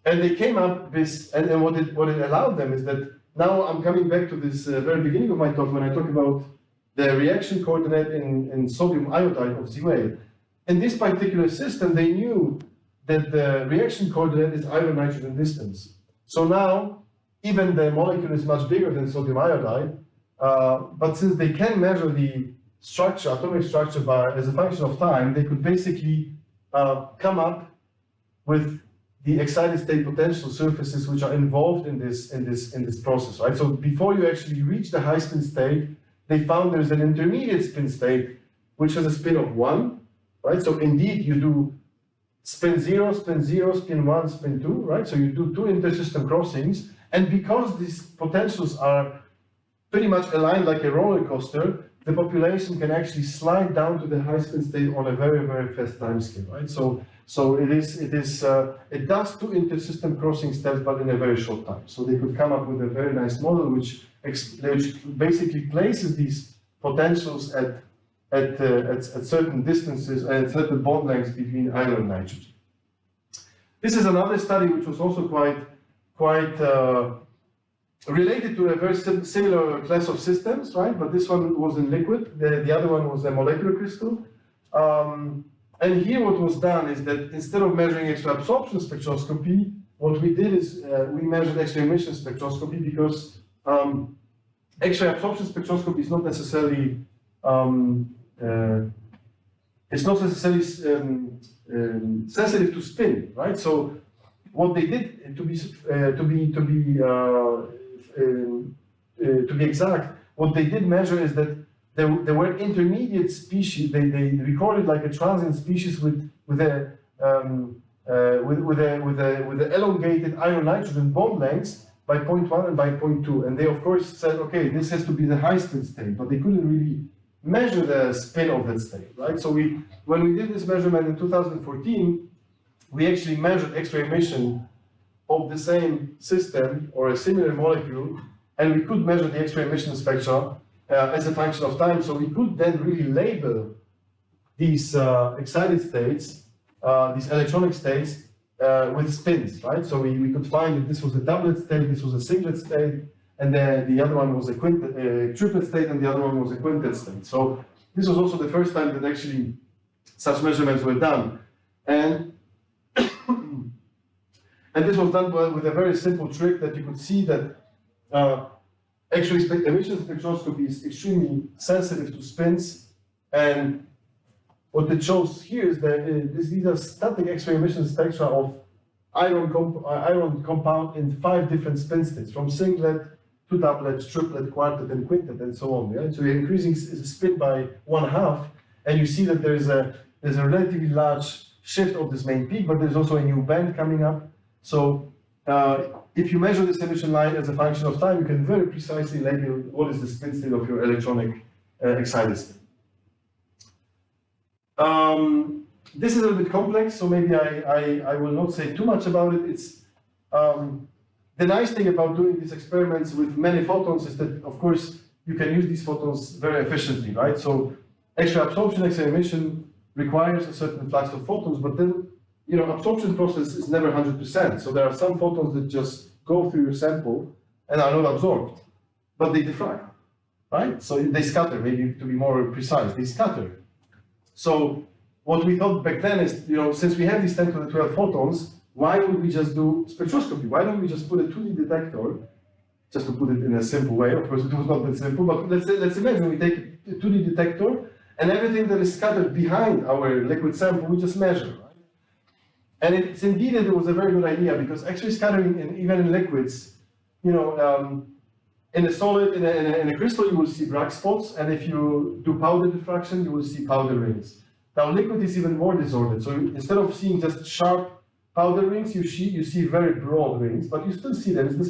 they came up with, and what it allowed them is that, now I'm coming back to this very beginning of my talk when I talk about the reaction coordinate in sodium iodide of Z-wave. In this particular system, they knew that the reaction coordinate is iron-nitrogen distance. So now, even the molecule is much bigger than sodium iodide, but since they can measure the structure, atomic structure, as a function of time, they could basically come up with the excited state potential surfaces which are involved in this process, right? So before you actually reach the high spin state, they found there's an intermediate spin state which has a spin of 1, right? So indeed you do spin 0, spin 1, spin 2, right? So you do 2 intersystem crossings, and because these potentials are pretty much aligned like a roller coaster, the population can actually slide down to the high spin state on a very, very fast time scale, right? So it does 2 intersystem crossing steps, but in a very short time. So they could come up with a very nice model which basically places these potentials at certain distances and at certain bond lengths between iron and nitrogen. This is another study which was also quite related to a very similar class of systems, right? But this one was in liquid. The other one was a molecular crystal. And here what was done is that instead of measuring X-ray absorption spectroscopy, what we did is we measured X-ray emission spectroscopy, because X-ray absorption spectroscopy is not necessarily sensitive to spin, right? So what they did to be exact, what they did measure is that there were intermediate species. They recorded like a transient species with the elongated iron nitrogen bond lengths by 0.1 and by 0.2, and they of course said, okay, this has to be the high spin state, but they couldn't really measure the spin of that state, right? So when we did this measurement in 2014, we actually measured X-ray emission of the same system or a similar molecule, and we could measure the X-ray emission spectra as a function of time. So we could then really label these excited states, these electronic states, with spins, right? So we could find that this was a doublet state, this was a singlet state, and the other one was a triplet state, and the other one was a quintet state. So this was also the first time that actually such measurements were done. And this was done with a very simple trick that you could see that actually emission spectroscopy is extremely sensitive to spins. And what it shows here is that these are static X-ray emission spectra of iron compound in 5 different spin states, from singlet to doublet, triplet, quartet, and quintet, and so on. Right? So you're increasing spin by 1/2, and you see that there's a relatively large shift of this main peak, but there's also a new band coming up. So if you measure this emission line as a function of time, you can very precisely label what is the spin state of your electronic excited state. This is a little bit complex, so maybe I will not say too much about it. It's the nice thing about doing these experiments with many photons is that, of course, you can use these photons very efficiently, right? So X-ray absorption, X-ray emission requires a certain flux of photons, but then, you know, absorption process is never 100%. So there are some photons that just go through your sample and are not absorbed, but they diffract, right? So they scatter, maybe to be more precise, they scatter. So what we thought back then is, you know, since we have these 10 to the 12 photons, why would we just do spectroscopy? Why don't we just put a 2D detector, just to put it in a simple way, of course it was not that simple, but let's imagine we take a 2D detector and everything that is scattered behind our liquid sample, we just measure, right? And it's indeed, it was a very good idea, because X-ray scattering, even in liquids, you know, in a solid, in a crystal, you will see black spots, and if you do powder diffraction, you will see powder rings. Now, liquid is even more disordered, so instead of seeing just sharp powder rings, you see very broad rings, but you still see them. It's the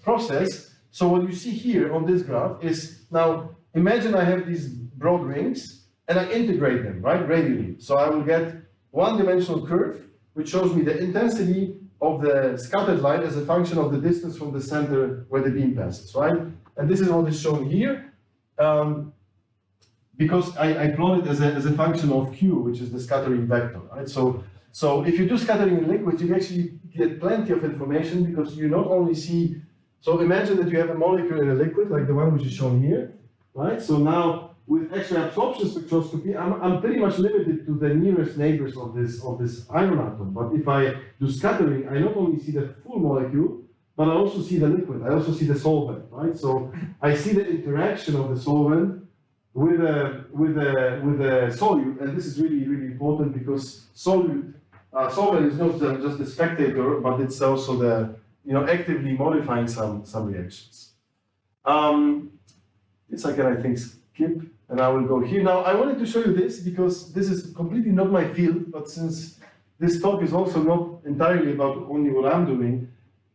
process. So what you see here on this graph is, now imagine I have these broad rings and I integrate them, right, radially. So I will get one-dimensional curve which shows me the intensity of the scattered light as a function of the distance from the center where the beam passes, right? And this is what is shown here. Because I plot it as a function of Q, which is the scattering vector, right? So if you do scattering in liquids, you actually get plenty of information because you not only see, so imagine that you have a molecule in a liquid, like the one which is shown here, right? So now with X-ray absorption spectroscopy, I'm pretty much limited to the nearest neighbors of this iron atom. But if I do scattering, I not only see the full molecule, but I also see the liquid, I also see the solvent, right? So I see the interaction of the solvent with a solute, and this is really, really important because solvent is not just the spectator, but it's also the, actively modifying some reactions. This I can, I think, skip, and I will go here. Now, I wanted to show you this because this is completely not my field, but since this talk is also not entirely about only what I'm doing,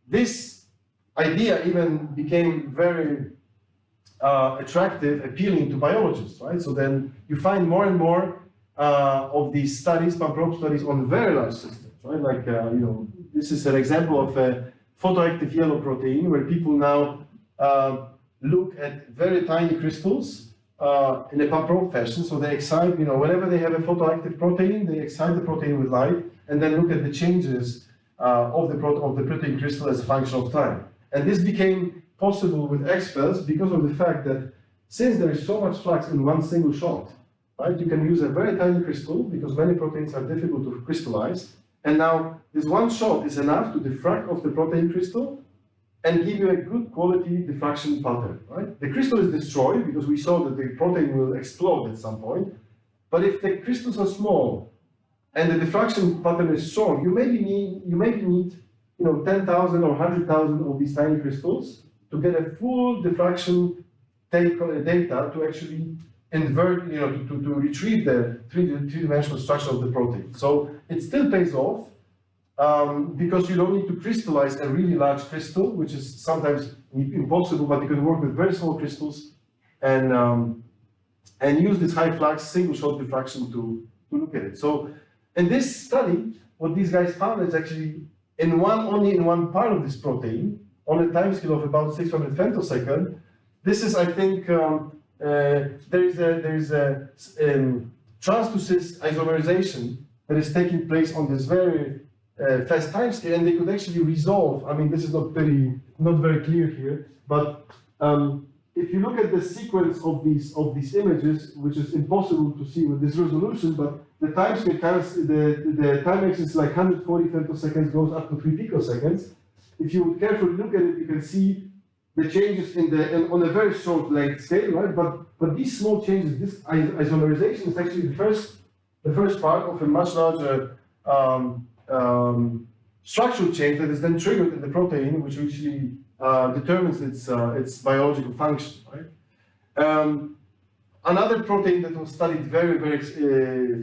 this idea even became very attractive, appealing to biologists, right? So then you find more and more of these studies, pump-probe studies on very large systems, right? Like, this is an example of a photoactive yellow protein where people now look at very tiny crystals in a pump-probe fashion. So they excite, whenever they have a photoactive protein, they excite the protein with light and then look at the changes of the protein crystal as a function of time. And this became possible with XFELs because of the fact that since there is so much flux in one single shot, right, you can use a very tiny crystal because many proteins are difficult to crystallize. And now this one shot is enough to diffract off the protein crystal and give you a good quality diffraction pattern, right? The crystal is destroyed because we saw that the protein will explode at some point. But if the crystals are small and the diffraction pattern is strong, you maybe need 10,000 or 100,000 of these tiny crystals to get a full diffraction data to actually invert, to retrieve the three-dimensional structure of the protein. So it still pays off because you don't need to crystallize a really large crystal, which is sometimes impossible, but you can work with very small crystals and use this high flux single-shot diffraction to look at it. So in this study, what these guys found is actually only in one part of this protein, on a time scale of about 600 femtosecond. This is, I think, there is a trans-to-cis isomerization that is taking place on this very fast time scale, and they could actually resolve. I mean, this is not very clear here, but if you look at the sequence of these images, which is impossible to see with this resolution, but the time scale the time axis is like 140 femtoseconds goes up to 3 picoseconds. If you would carefully look at it, you can see the changes on a very short length scale, right? But these small changes, this isomerization is actually the first part of a much larger structural change that is then triggered in the protein, which actually determines its biological function, right? Another protein that was studied very, very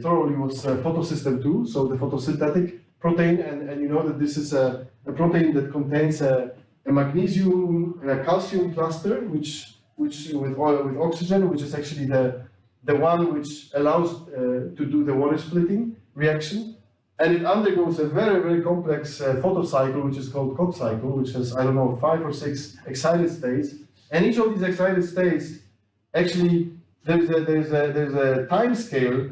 thoroughly was photosystem 2, so the photosynthetic protein, and you know that this is a protein that contains a magnesium and a calcium cluster, which with oxygen, which is actually the one which allows to do the water splitting reaction, and it undergoes a very, very complex photocycle, which is called Koch cycle, which has, I don't know, 5 or 6 excited states, and each of these excited states actually there's a time scale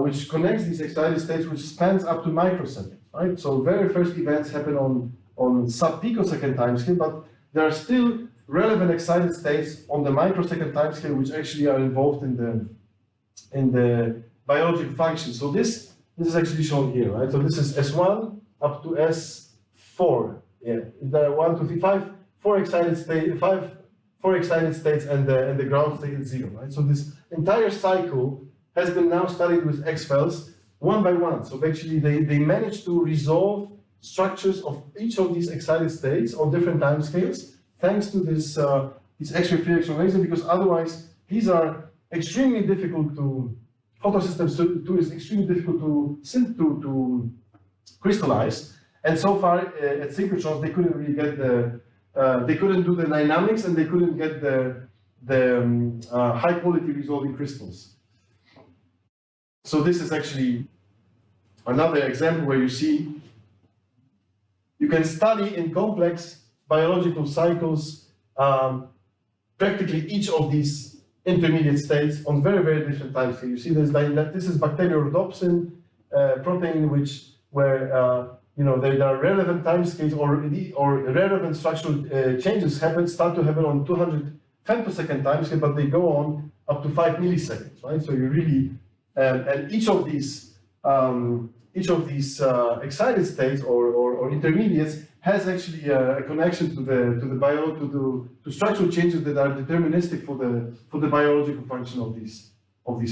which connects these excited states, which spans up to microseconds, right? So very first events happen on sub-picosecond time scale, but there are still relevant excited states on the microsecond time scale, which actually are involved in the biological function. So this is actually shown here, right? So this is S1 up to S4. Yeah, there are 1, 2, 3, 5, 4 excited states, 4 excited states, and the ground state is 0, right? So this entire cycle has been now studied with XFELs one by one. So actually they managed to resolve structures of each of these excited states on different time scales, thanks to this X-ray Free Electron Laser, because otherwise these are extremely difficult to, photosystems 2 is extremely difficult to crystallize. And so far at synchrotrons, they couldn't really get they couldn't do the dynamics and they couldn't get the high quality resolving crystals. So this is actually another example where you see you can study in complex biological cycles practically each of these intermediate states on very, very different time scales. You see this is bacterial rhodopsin protein, where there are relevant time scales or relevant structural changes start to happen on 200 femtosecond time scale, but they go on up to 5 milliseconds, right? So you really and each of these excited states or intermediates has actually a connection to structural changes that are deterministic for the biological function of these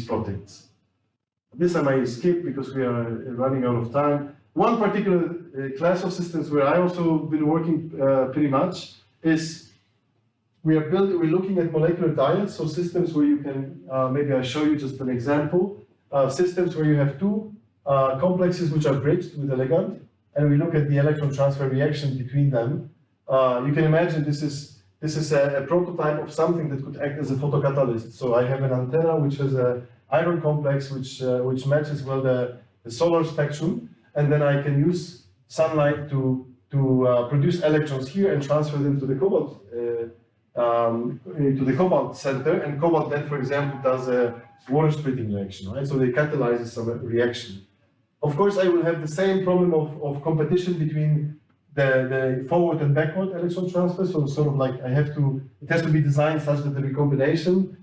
proteins. This I might skip because we are running out of time. One particular class of systems where I also been working pretty much is we're looking at molecular diets, so systems where you can maybe I'll show you just an example. Systems where you have two complexes which are bridged with a ligand, and we look at the electron transfer reaction between them. You can imagine this is a prototype of something that could act as a photocatalyst. So I have an antenna which has an iron complex which matches well the solar spectrum, and then I can use sunlight to produce electrons here and transfer them to the cobalt center, and cobalt then, for example, does a water splitting reaction, right? So they catalyze some reaction. Of course, I will have the same problem of competition between the forward and backward electron transfer. So sort of like it has to be designed such that the recombination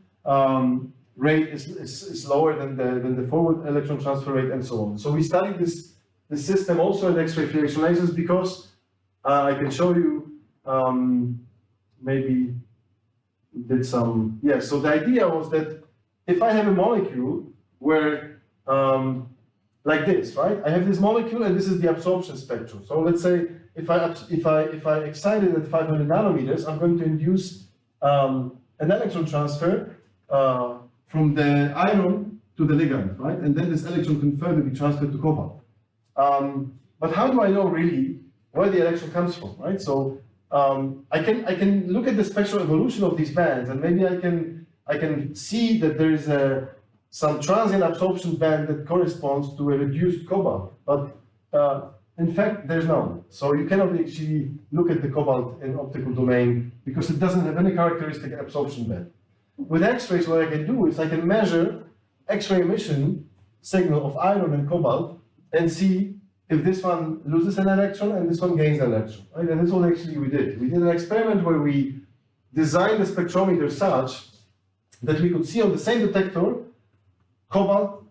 rate is lower than the forward electron transfer rate, and so on. So we studied this system also in X-ray Free Electron Lasers because I can show you maybe we did some, yeah. So the idea was that if I have a molecule where like this, right? I have this molecule and this is the absorption spectrum. So let's say if I excite it at 500 nanometers, I'm going to induce an electron transfer from the iron to the ligand, right? And then this electron can further be transferred to cobalt. But how do I know really where the electron comes from, right? So I can look at the spectral evolution of these bands, and maybe I can see that there is some transient absorption band that corresponds to a reduced cobalt, but in fact there's none. So you cannot actually look at the cobalt in optical domain because it doesn't have any characteristic absorption band. With X-rays, what I can do is I can measure X-ray emission signal of iron and cobalt and see if this one loses an electron and this one gains an electron, right? And that's what actually we did. We did an experiment where we designed the spectrometer such that we could see on the same detector cobalt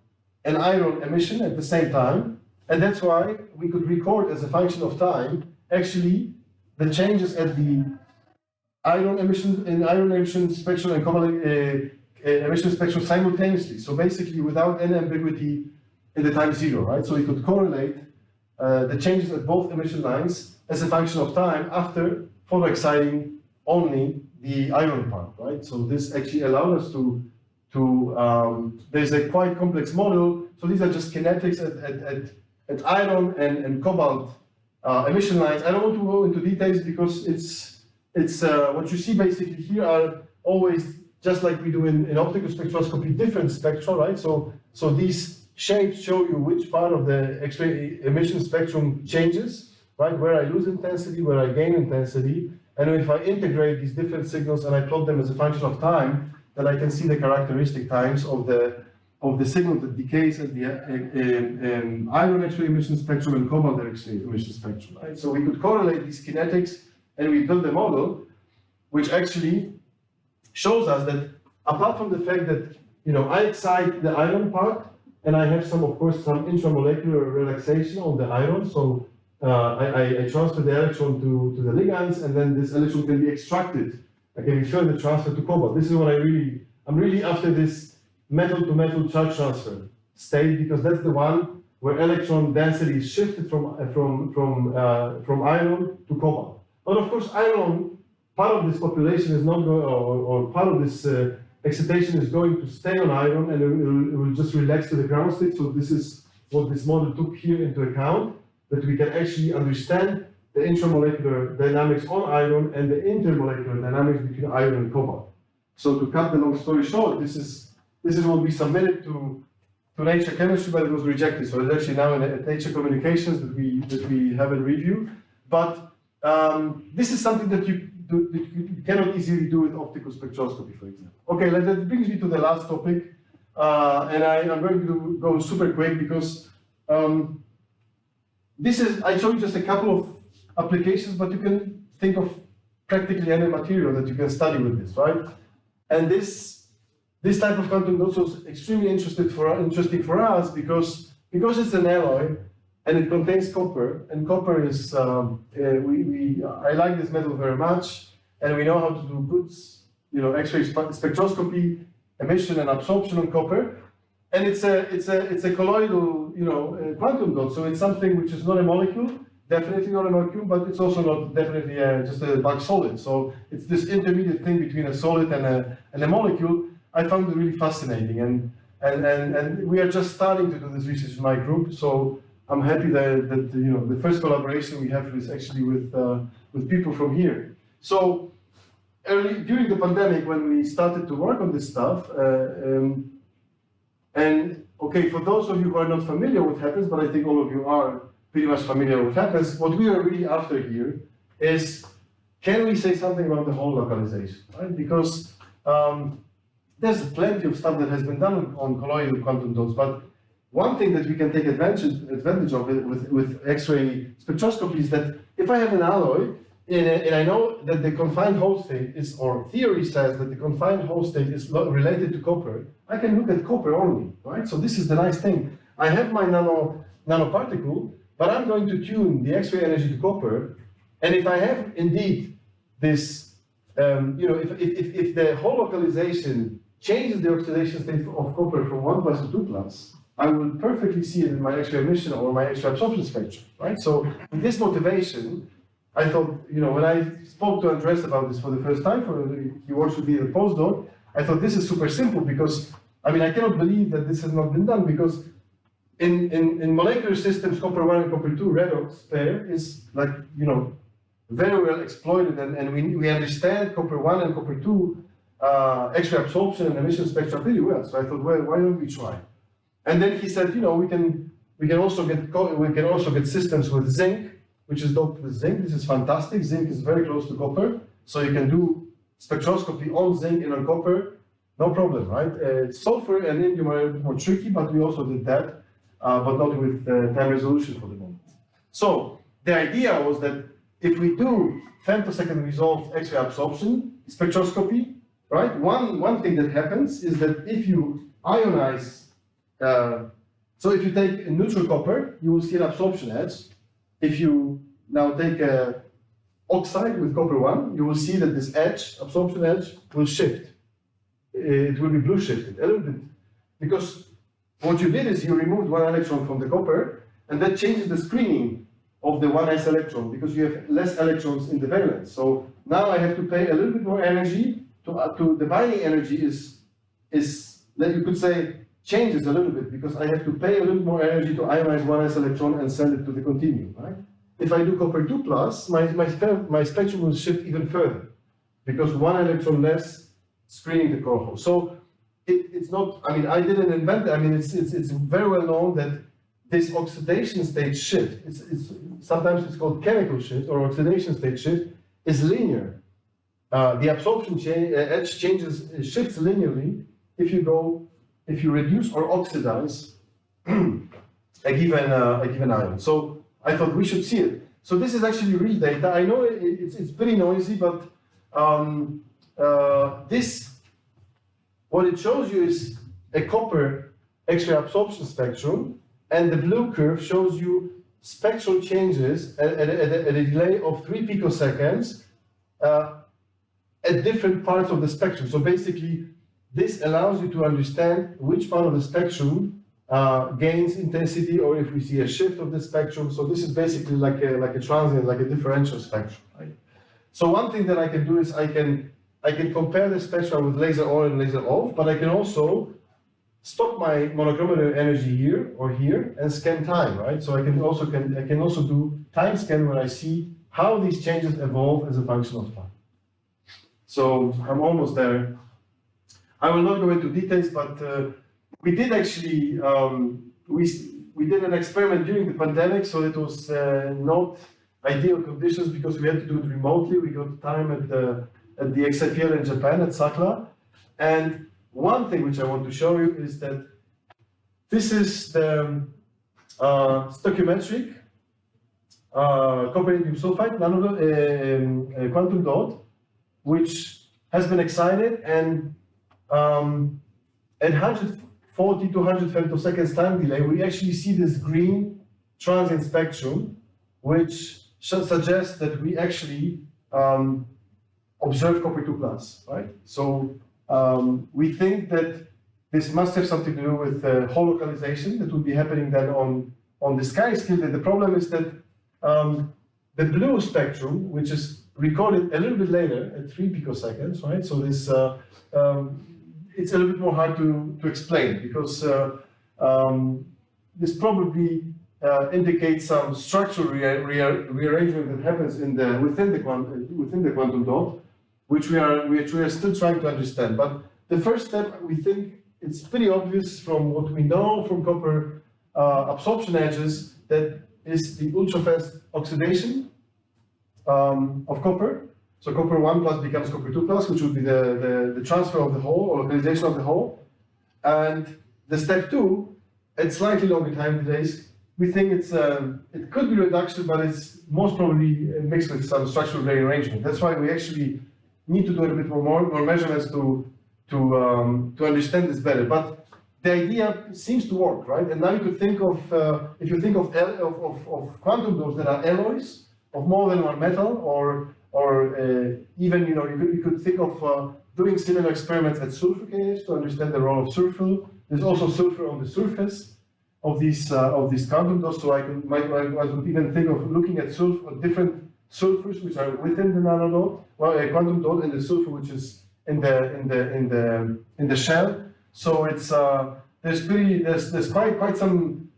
and iron emission at the same time, and that's why we could record as a function of time actually the changes at the iron emission spectrum and cobalt emission spectrum simultaneously. So basically without any ambiguity in the time zero, right? So we could correlate the changes at both emission lines as a function of time after photoexciting only the iron part, right? So this actually allowed us to there's a quite complex model. So these are just kinetics at iron and cobalt emission lines. I don't want to go into details because it's what you see basically here are always just like we do in optical spectroscopy, different spectra, right? So these shapes show you which part of the X-ray emission spectrum changes, right? Where I lose intensity, where I gain intensity, and if I integrate these different signals and I plot them as a function of time, then I can see the characteristic times of the signal that decays at the iron X-ray emission spectrum and cobalt X-ray emission spectrum, right? So we could correlate these kinetics, and we built a model which actually shows us that apart from the fact that I excite the iron part, and I have of course some intramolecular relaxation on the iron, so I transfer the electron to the ligands, and then this electron can be extracted. I can be further transferred to cobalt. This is what I'm really after this metal-to-metal charge transfer state, because that's the one where electron density is shifted from iron to cobalt. But of course, iron, part of this population is not going, or part of this excitation is going to stay on iron, and it will just relax to the ground state. So this is what this model took here into account, that we can actually understand the intramolecular dynamics on iron and the intermolecular dynamics between iron and cobalt. So to cut the long story short, this is what we submitted to Nature Chemistry, but it was rejected. So it's actually now in Nature Communications that we have in review. But this is something that you cannot easily do with optical spectroscopy, for example. Okay, that brings me to the last topic, and I'm going to go super quick because I showed you just a couple of applications, but you can think of practically any material that you can study with this, right? And this type of quantum dots was extremely interesting for us because it's an alloy and it contains copper, and copper is I like this metal very much, and we know how to do good, X-ray spectroscopy, emission and absorption on copper, and it's a colloidal, quantum dot. So it's something which is not a molecule, definitely not a molecule, but it's also not definitely just a bulk solid. So it's this intermediate thing between a solid and a molecule. I found it really fascinating, and we are just starting to do this research in my group. So I'm happy that the first collaboration we have is actually with people from here. So during the pandemic, when we started to work on this stuff, and okay, for those of you who are not familiar with happens, but I think all of you are pretty much familiar with happens, what we are really after here is, can we say something about the whole localization, right? Because there's plenty of stuff that has been done on colloidal quantum dots, but one thing that we can take advantage of with X-ray spectroscopy is that if I have an alloy, and I know that the confined Hall state is, or theory says that the confined Hall state is related to copper, I can look at copper only, right? So this is the nice thing. I have my nanoparticle, but I'm going to tune the X-ray energy to copper, and if I have indeed this, if the whole localization changes the oxidation state of copper from 1+ to 2+, I will perfectly see it in my X-ray emission or my X-ray absorption spectrum, right? So with this motivation, I thought, when I spoke to Andres about this for the first time, he works with me at a postdoc, I thought this is super simple because, I cannot believe that this has not been done because in molecular systems, copper 1 and copper 2 redox pair is very well exploited, and we understand copper 1 and copper 2 X-ray absorption and emission spectra pretty well. So I thought, well, why don't we try? And then he said, we can also get systems with zinc, which is doped with zinc. This is fantastic. Zinc is very close to copper, so you can do spectroscopy on zinc and on copper, no problem, right? Sulfur and indium are a bit more tricky, but we also did that, but not with time resolution for the moment. So the idea was that if we do femtosecond-resolved X-ray absorption spectroscopy, right? One thing that happens is that if you ionize, so if you take a neutral copper, you will see an absorption edge. If you now take a oxide with copper 1, you will see that this edge, absorption edge, will shift. It will be blue shifted a little bit. Because what you did is you removed one electron from the copper, and that changes the screening of the 1s electron, because you have less electrons in the valence. So now I have to pay a little bit more energy to the binding energy is that you could say changes a little bit, because I have to pay a little more energy to ionize 1s electron and send it to the continuum, right? If I do copper 2+, my spectrum will shift even further, because 1 electron less screening the core hole. So it's not, I didn't invent it, it's very well known that this oxidation state shift, sometimes it's called chemical shift or oxidation state shift, is linear. The absorption edge shifts linearly if you reduce or oxidize a given ion. So I thought we should see it. So this is actually real data. I know it's pretty noisy, but what it shows you is a copper X-ray absorption spectrum, and the blue curve shows you spectral changes at a delay of 3 picoseconds at different parts of the spectrum. So basically, this allows you to understand which part of the spectrum gains intensity, or if we see a shift of the spectrum. So this is basically like a transient, like a differential spectrum, right? So one thing that I can do is I can compare the spectra with laser on and laser off, but I can also stop my monochromator energy here or here and scan time, right? So I can also do time scan where I see how these changes evolve as a function of time. So I'm almost there. I will not go into details, but we did actually, we did an experiment during the pandemic, so it was not ideal conditions because we had to do it remotely. We got time at the XFEL in Japan, at Sakla. And one thing which I want to show you is that this is the stoichiometric copper indium sulfide quantum dot, which has been excited, and at 140 to 100 femtoseconds time delay, we actually see this green transient spectrum, which suggests that we actually observe copper 2+, right? So we think that this must have something to do with Hall localization that would be happening then on the sky scale. The problem is that the blue spectrum, which is recorded a little bit later at 3 picoseconds, right? So this it's a little bit more hard to explain because this probably indicates some structural rearrangement that happens within the quantum dot, which we are still trying to understand. But the first step, we think it's pretty obvious from what we know from copper absorption edges, that is the ultra-fast oxidation of copper. So copper 1+ becomes copper 2+, which would be the transfer of the hole or localization of the hole. And the step 2, at slightly longer time delays, we think it could be reduction, but it's most probably mixed with some structural rearrangement. That's why we actually need to do a bit more measurements to understand this better. But the idea seems to work, right? And now you could think of, if you think of quantum dots that are alloys of more than one metal, or even, you could think of doing similar experiments at sulfur KH to understand the role of sulfur. There's also sulfur on the surface of these quantum dots, so I would even think of looking at different sulfurs which are within the nanodot, well, a quantum dot, and the sulfur which is in the shell. So it's there's quite some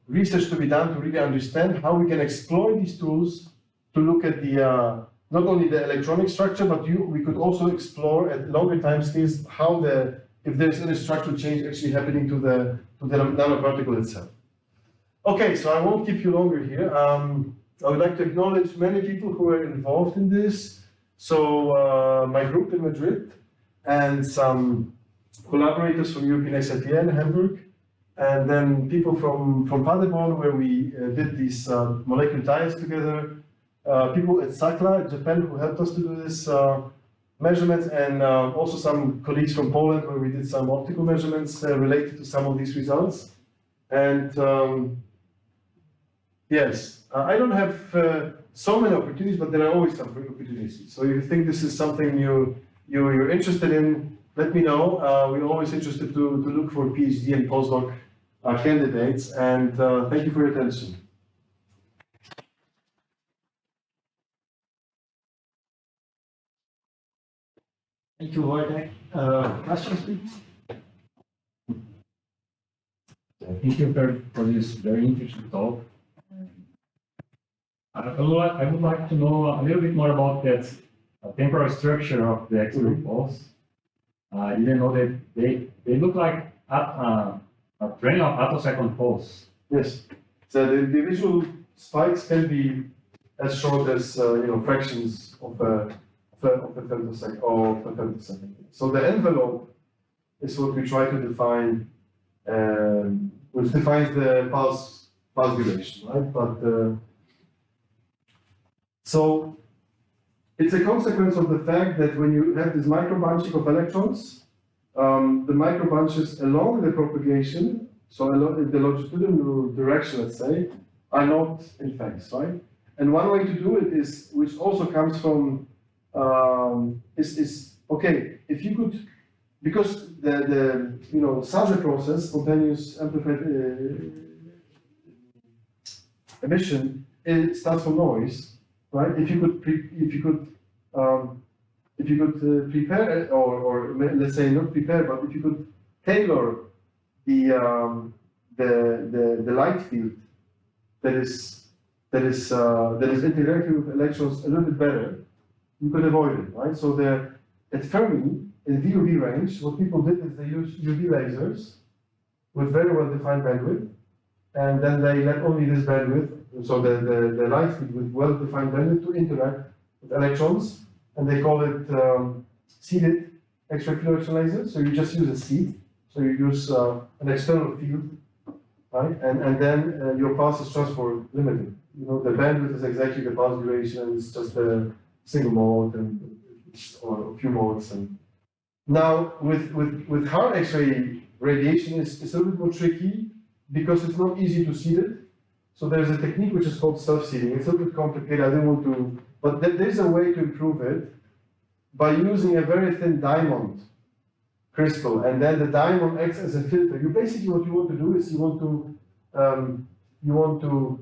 research to be done to really understand how we can exploit these tools to look at the not only the electronic structure, but we could also explore at longer time scales how if there's any structural change actually happening to the nanoparticle itself. Okay, so I won't keep you longer here. I would like to acknowledge many people who are involved in this. So my group in Madrid and some collaborators from European XFEL in Hamburg, and then people from Paderborn, where we did these molecular ties together, people at Sakla, Japan, who helped us to do this measurements, and also some colleagues from Poland, where we did some optical measurements related to some of these results. And yes, I don't have so many opportunities, but there are always some opportunities. So if you think this is something you're interested in, let me know. We're always interested to look for PhD and postdoc candidates, and thank you for your attention. Thank you, Wojciech. Questions, please? Thank you for this very interesting talk. I would like to know a little bit more about that temporal structure of the X-ray pulse. Even though they look like a train of attosecond pulse. Yes. So the visual spikes can be as short as fractions of a femtosecond. So the envelope is what we try to define, which defines the pulse duration, right? But so it's a consequence of the fact that when you have this microbunching of electrons, the microbunches along the propagation, so in the longitudinal direction, let's say, are not in phase, right? And one way to do it is, which also comes from, okay, if you could, because the SASE process, spontaneous amplified emission, it starts from noise, right? If you could prepare, or let's say not prepare, but if you could tailor the light field that that is interacting with electrons a little bit better, you could avoid it, right? So at Fermi, in VUV range, what people did is they used UV lasers with very well-defined bandwidth, and then they let only this bandwidth, so the light field with well-defined bandwidth to interact with electrons, and they call it seeded X-ray Free Electron Lasers. So you just use a seed, so you use an external field, right? And then your pulse is transport limited. You know, the bandwidth is exactly the pulse duration, it's just a single mode or a few modes. And now with hard X-ray radiation, it's a little bit more tricky because it's not easy to seed it. So there's a technique which is called self-seeding. It's a little bit complicated, I don't want to, but there's a way to improve it by using a very thin diamond crystal, and then the diamond acts as a filter. You basically, what you want to do is you want to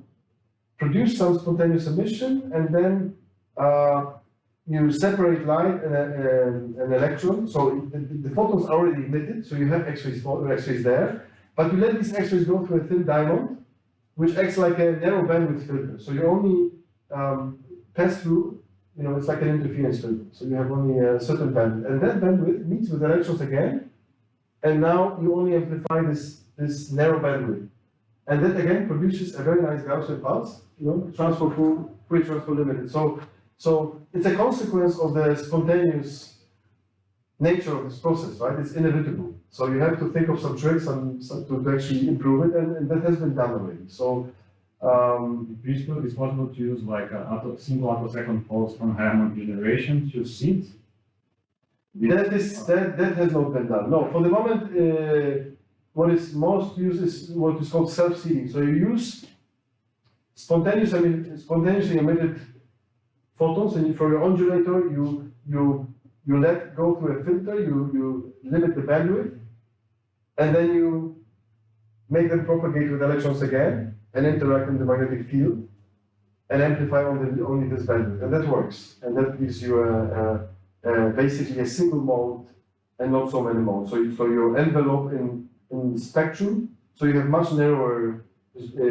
produce some spontaneous emission, and then you separate light and an electron. So the photons are already emitted, so you have X-rays there, but you let these X-rays go through a thin diamond, which acts like a narrow bandwidth filter. So you only pass through, you know, it's like an interference filter. So you have only a certain bandwidth, and that bandwidth meets with electrons again, and now you only amplify this narrow bandwidth. And that again produces a very nice Gaussian pulse, you know, free transfer limited. So it's a consequence of the spontaneous nature of this process, right? It's inevitable. So you have to think of some tricks to actually improve it, and that has been done already. So in principle, it's possible to use like a single attosecond pulse from Hammond generation to seed. that has not been done. No, for the moment, what is most used is what is called self-seeding. So you use spontaneously emitted photons, and for your undulator, you let go through a filter, you limit the bandwidth, and then you make them propagate with electrons again and interact in the magnetic field and amplify only this bandwidth, and that works. And that gives you basically a single mode and not so many modes. So your envelope in spectrum, so you have much narrower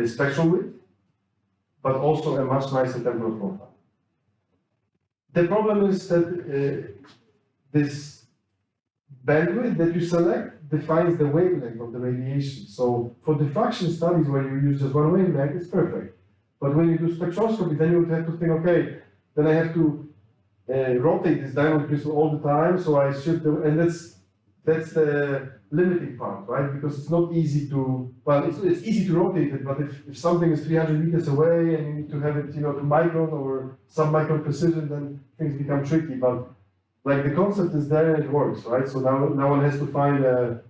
spectral width, but also a much nicer temporal profile. The problem is that this bandwidth that you select defines the wavelength of the radiation. So for diffraction studies where you use just one wavelength, it's perfect. But when you do spectroscopy, then you would have to think, okay, then I have to rotate this diamond crystal all the time, so I shift and that's the limiting part, right? Because it's not easy to, well, it's easy to rotate it, but if something is 300 meters away and you need to have it, you know, to micron or sub-micron precision, then things become tricky. But like the concept is there and it works, right? So now one has to find a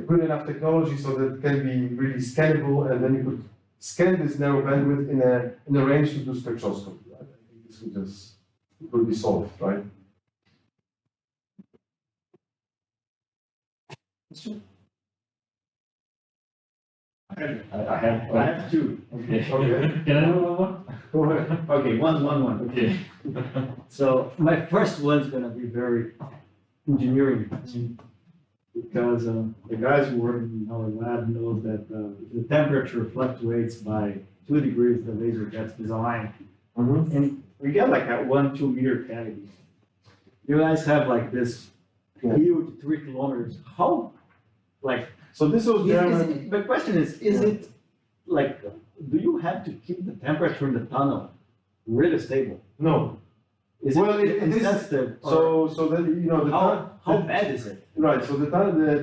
good enough technology so that it can be really scannable, and then you could scan this narrow bandwidth in a range to do spectroscopy, right? I think this would be solved, right? I have two. Okay. Okay. Can I have one? Go ahead. Okay, one. Okay. So my first one's gonna be very engineering, because the guys who work in our lab knows that if the temperature fluctuates by 2 degrees, the laser gets designed. Mm-hmm. And we get like a 1-2 meter cavity. You guys have like this huge 3 kilometers. How, like, So this was the question is it like, do you have to keep the temperature in the tunnel really stable? no. Is Well, it it is- insensitive? Or So that, you know, how bad is it? right, so the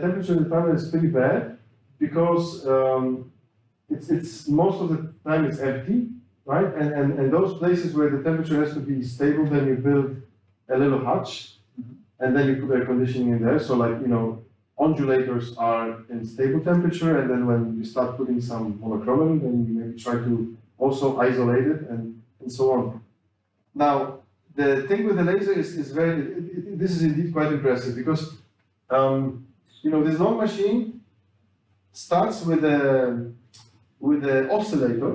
temperature in the tunnel is pretty bad because it's most of the time it's empty, right? And those places where the temperature has to be stable, then you build a little hutch, and then you put air conditioning in there. So like, you know, ondulators are in stable temperature, and then when you start putting some monochrome, then you maybe try to also isolate it and so on. Now, the thing with the laser is this is indeed quite impressive because, you know, this long machine starts with an oscillator,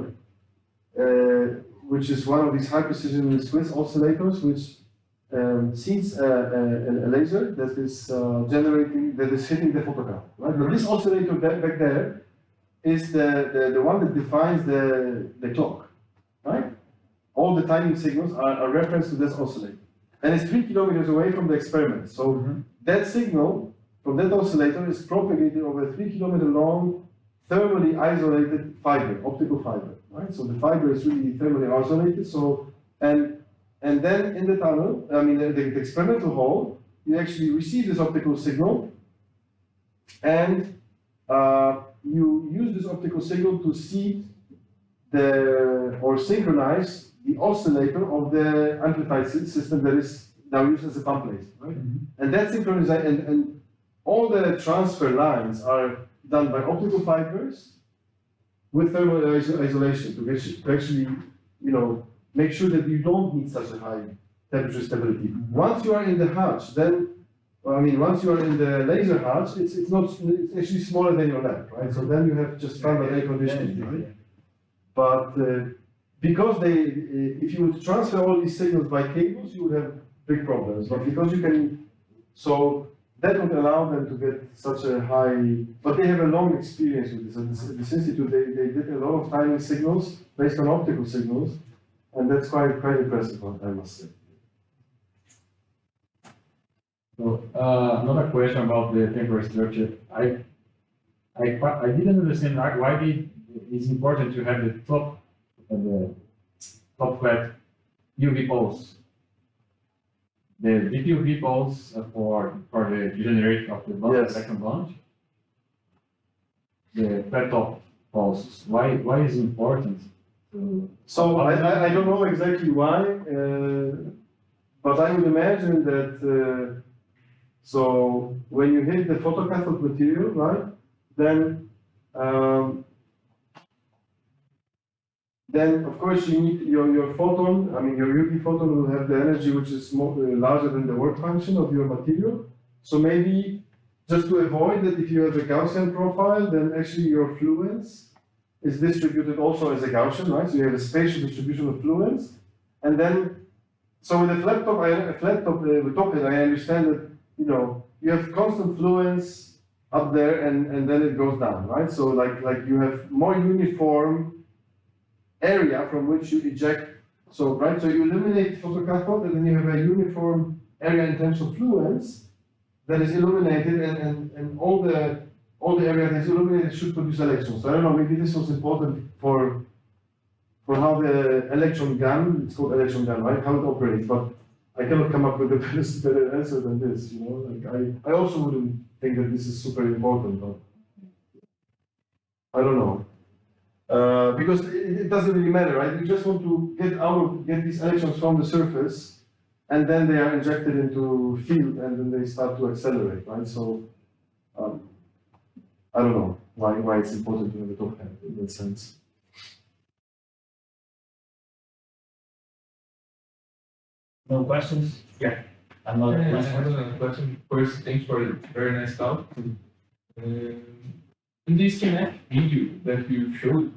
which is one of these high precision Swiss oscillators, which seeds a laser that is hitting the photograph, right? But this oscillator back there is the one that defines the clock. right? All the timing signals are a reference to this oscillator. And it's 3 kilometers away from the experiment. So that signal from that oscillator is propagated over a 3 kilometer long, thermally isolated fiber, optical fiber, right? So the fiber is really thermally isolated. So, and then in the tunnel, I mean, the experimental hall, you actually receive this optical signal, and you use this optical signal to seed or synchronize the oscillator of the amplified system that is now used as a pump laser, right? And that synchronization, and all the transfer lines are done by optical fibers with thermal isolation to actually, make sure that you don't need such a high temperature stability. Once you are in the hatch, then, once you are in the laser hatch, it's actually smaller than your lab, right? So then you have just standard air conditioning, right? But because if you would transfer all these signals by cables, you would have big problems. But because you can, so that would allow them to get such a high, but they have a long experience with this. At this institute, they did a lot of timing signals based on optical signals, and that's quite impressive, I must say. So, another question about the temporal structure. I didn't understand why it's important to have the top flat UV poles. The deep UV poles for the generation of the electron bond. The flat top poles. Why is it important? So I don't know exactly why, but I would imagine that. So when you hit the photocathode material, right, then of course you need your photon. Your UV photon will have the energy which is larger than the work function of your material. So maybe just to avoid that, if you have a Gaussian profile, then actually your fluence is distributed also as a Gaussian, right? So you have a spatial distribution of fluence, and then so with a flat top, I understand that. You have constant fluence up there, and then it goes down, right? So like you have more uniform area from which you eject. So right, so you eliminate photocathode, and then you have a uniform area in terms of fluence that is illuminated, and all the area that is illuminated should produce electrons. So I don't know, maybe this was important for how the electron gun, it's called electron gun, right? How it operates, but I cannot come up with a better answer than this, I also wouldn't think that this is super important, but I don't know. Because it doesn't really matter, right? You just want to get these electrons from the surface, and then they are injected into field, and then they start to accelerate, right? So, I don't know why it's important to have a top hat in that sense. No questions? Yeah. Another I question? have another question. First, thanks for the very nice talk. In this schematic video that you showed,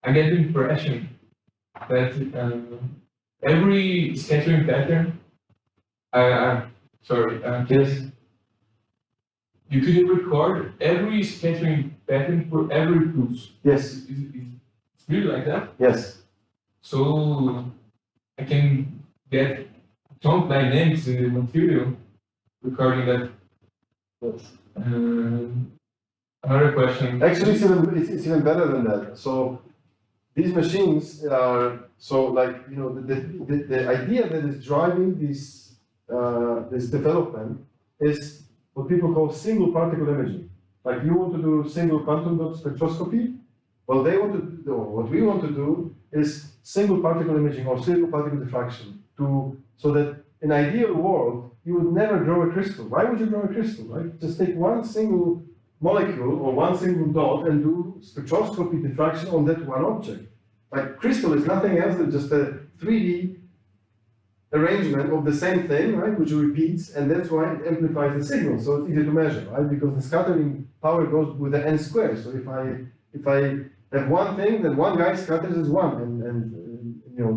I get the impression that every scattering pattern, Yes. You could record every scattering pattern for every pulse. Yes. It's really like that? Yes. So I can get some dynamics in the material regarding that. Another question. Actually, it's even better than that. So these machines are the idea that is driving this development is what people call single particle imaging. Like you want to do single quantum dot spectroscopy. Well, what we want to do is single particle imaging or single particle diffraction so that in an ideal world you would never grow a crystal. Why would you grow a crystal, right? Just take one single molecule or one single dot and do spectroscopy diffraction on that one object. Like crystal is nothing else than just a 3D arrangement of the same thing, right, which repeats, and that's why it amplifies the signal. So it's easy to measure, right? Because the scattering power goes with the n squared. So if I have one thing, then one guy scatters as one, and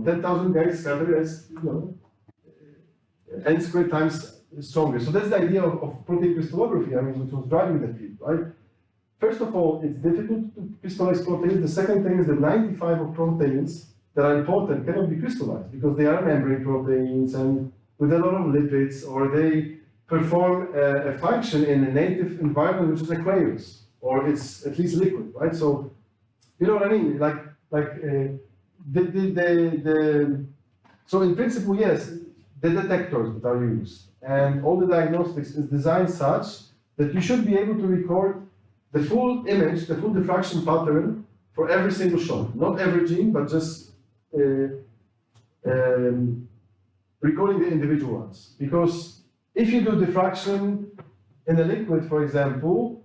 10,000 guys scatter as n squared times stronger. So that's the idea of protein crystallography, which was driving the field, right? first of all, it's difficult to crystallize proteins. The second thing is that 95 of proteins that are important cannot be crystallized because they are membrane proteins and with a lot of lipids, or they perform a function in a native environment which is aqueous, or it's at least liquid, right? So, you know what I mean? So in principle, yes, the detectors that are used and all the diagnostics is designed such that you should be able to record the full image, the full diffraction pattern for every single shot, not every gene, but just recording the individual ones. Because if you do diffraction in a liquid, for example,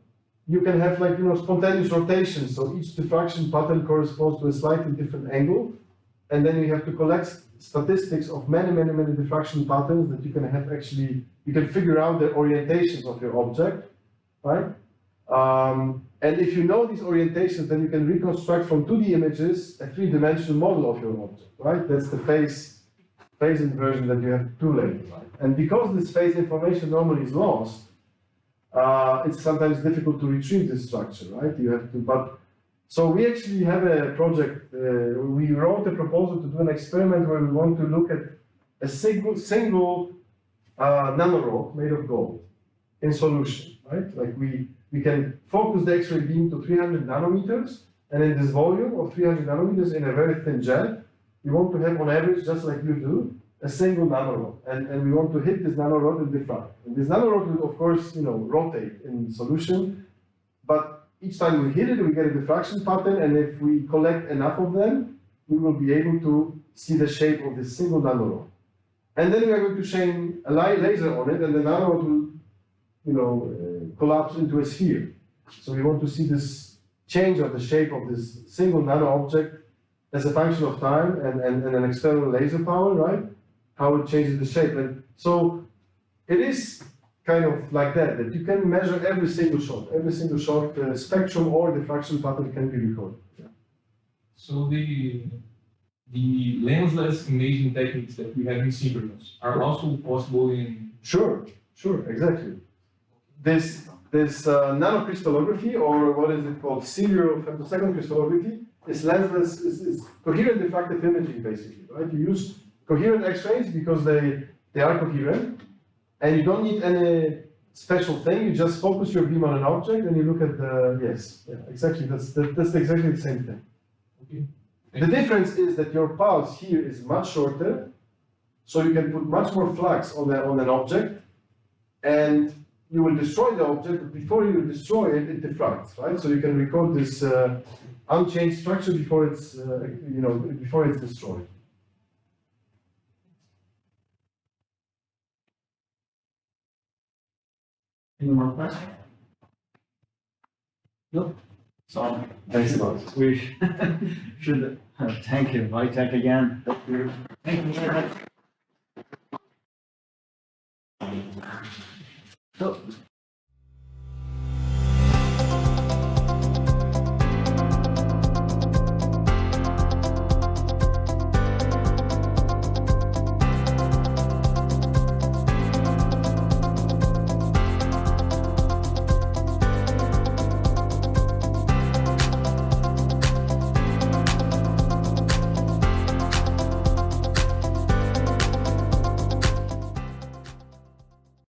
you can have spontaneous rotation. So each diffraction pattern corresponds to a slightly different angle. And then you have to collect statistics of many diffraction patterns that you can have you can figure out the orientations of your object, right? And if you know these orientations, then you can reconstruct from 2D images a 3-dimensional model of your object, right? That's the phase inversion that you have 2 layers, right? And because this phase information normally is lost, it's sometimes difficult to retrieve this structure, right? So we actually have a project, we wrote a proposal to do an experiment where we want to look at a single nanorod made of gold in solution, right? Like we can focus the X-ray beam to 300 nanometers, and in this volume of 300 nanometers in a very thin jet, we want to have on average, just like you do, a single nanorod. And we want to hit this nanorod and diffract. And this nanorod will, of course, rotate in solution, but each time we hit it, we get a diffraction pattern, and if we collect enough of them, we will be able to see the shape of this single nanorod. And then we are going to shine a laser on it, and the nanorod will, collapse into a sphere. So we want to see this change of the shape of this single nano object as a function of time and an external laser power, right? How it changes the shape. And so it is kind of like that you can measure every single shot, spectrum or diffraction pattern can be recorded. Yeah. So the lensless imaging techniques that we have in synchronous are also possible in. Sure, exactly. This nanocrystallography, or what is it called, serial femtosecond crystallography, is lensless, is coherent diffractive imaging basically, right? You use coherent X-rays because they are coherent, and you don't need any special thing. You just focus your beam on an object and you look at exactly. That's exactly the same thing. Okay. The difference is that your pulse here is much shorter, so you can put much more flux on an object, and you will destroy the object, but before you destroy it, it diffracts, right? So you can record this unchanged structure before it's before it's destroyed. Any more questions? No? So, Thanks a lot. we should thank you, Wojciech, again. Thank you very much. So,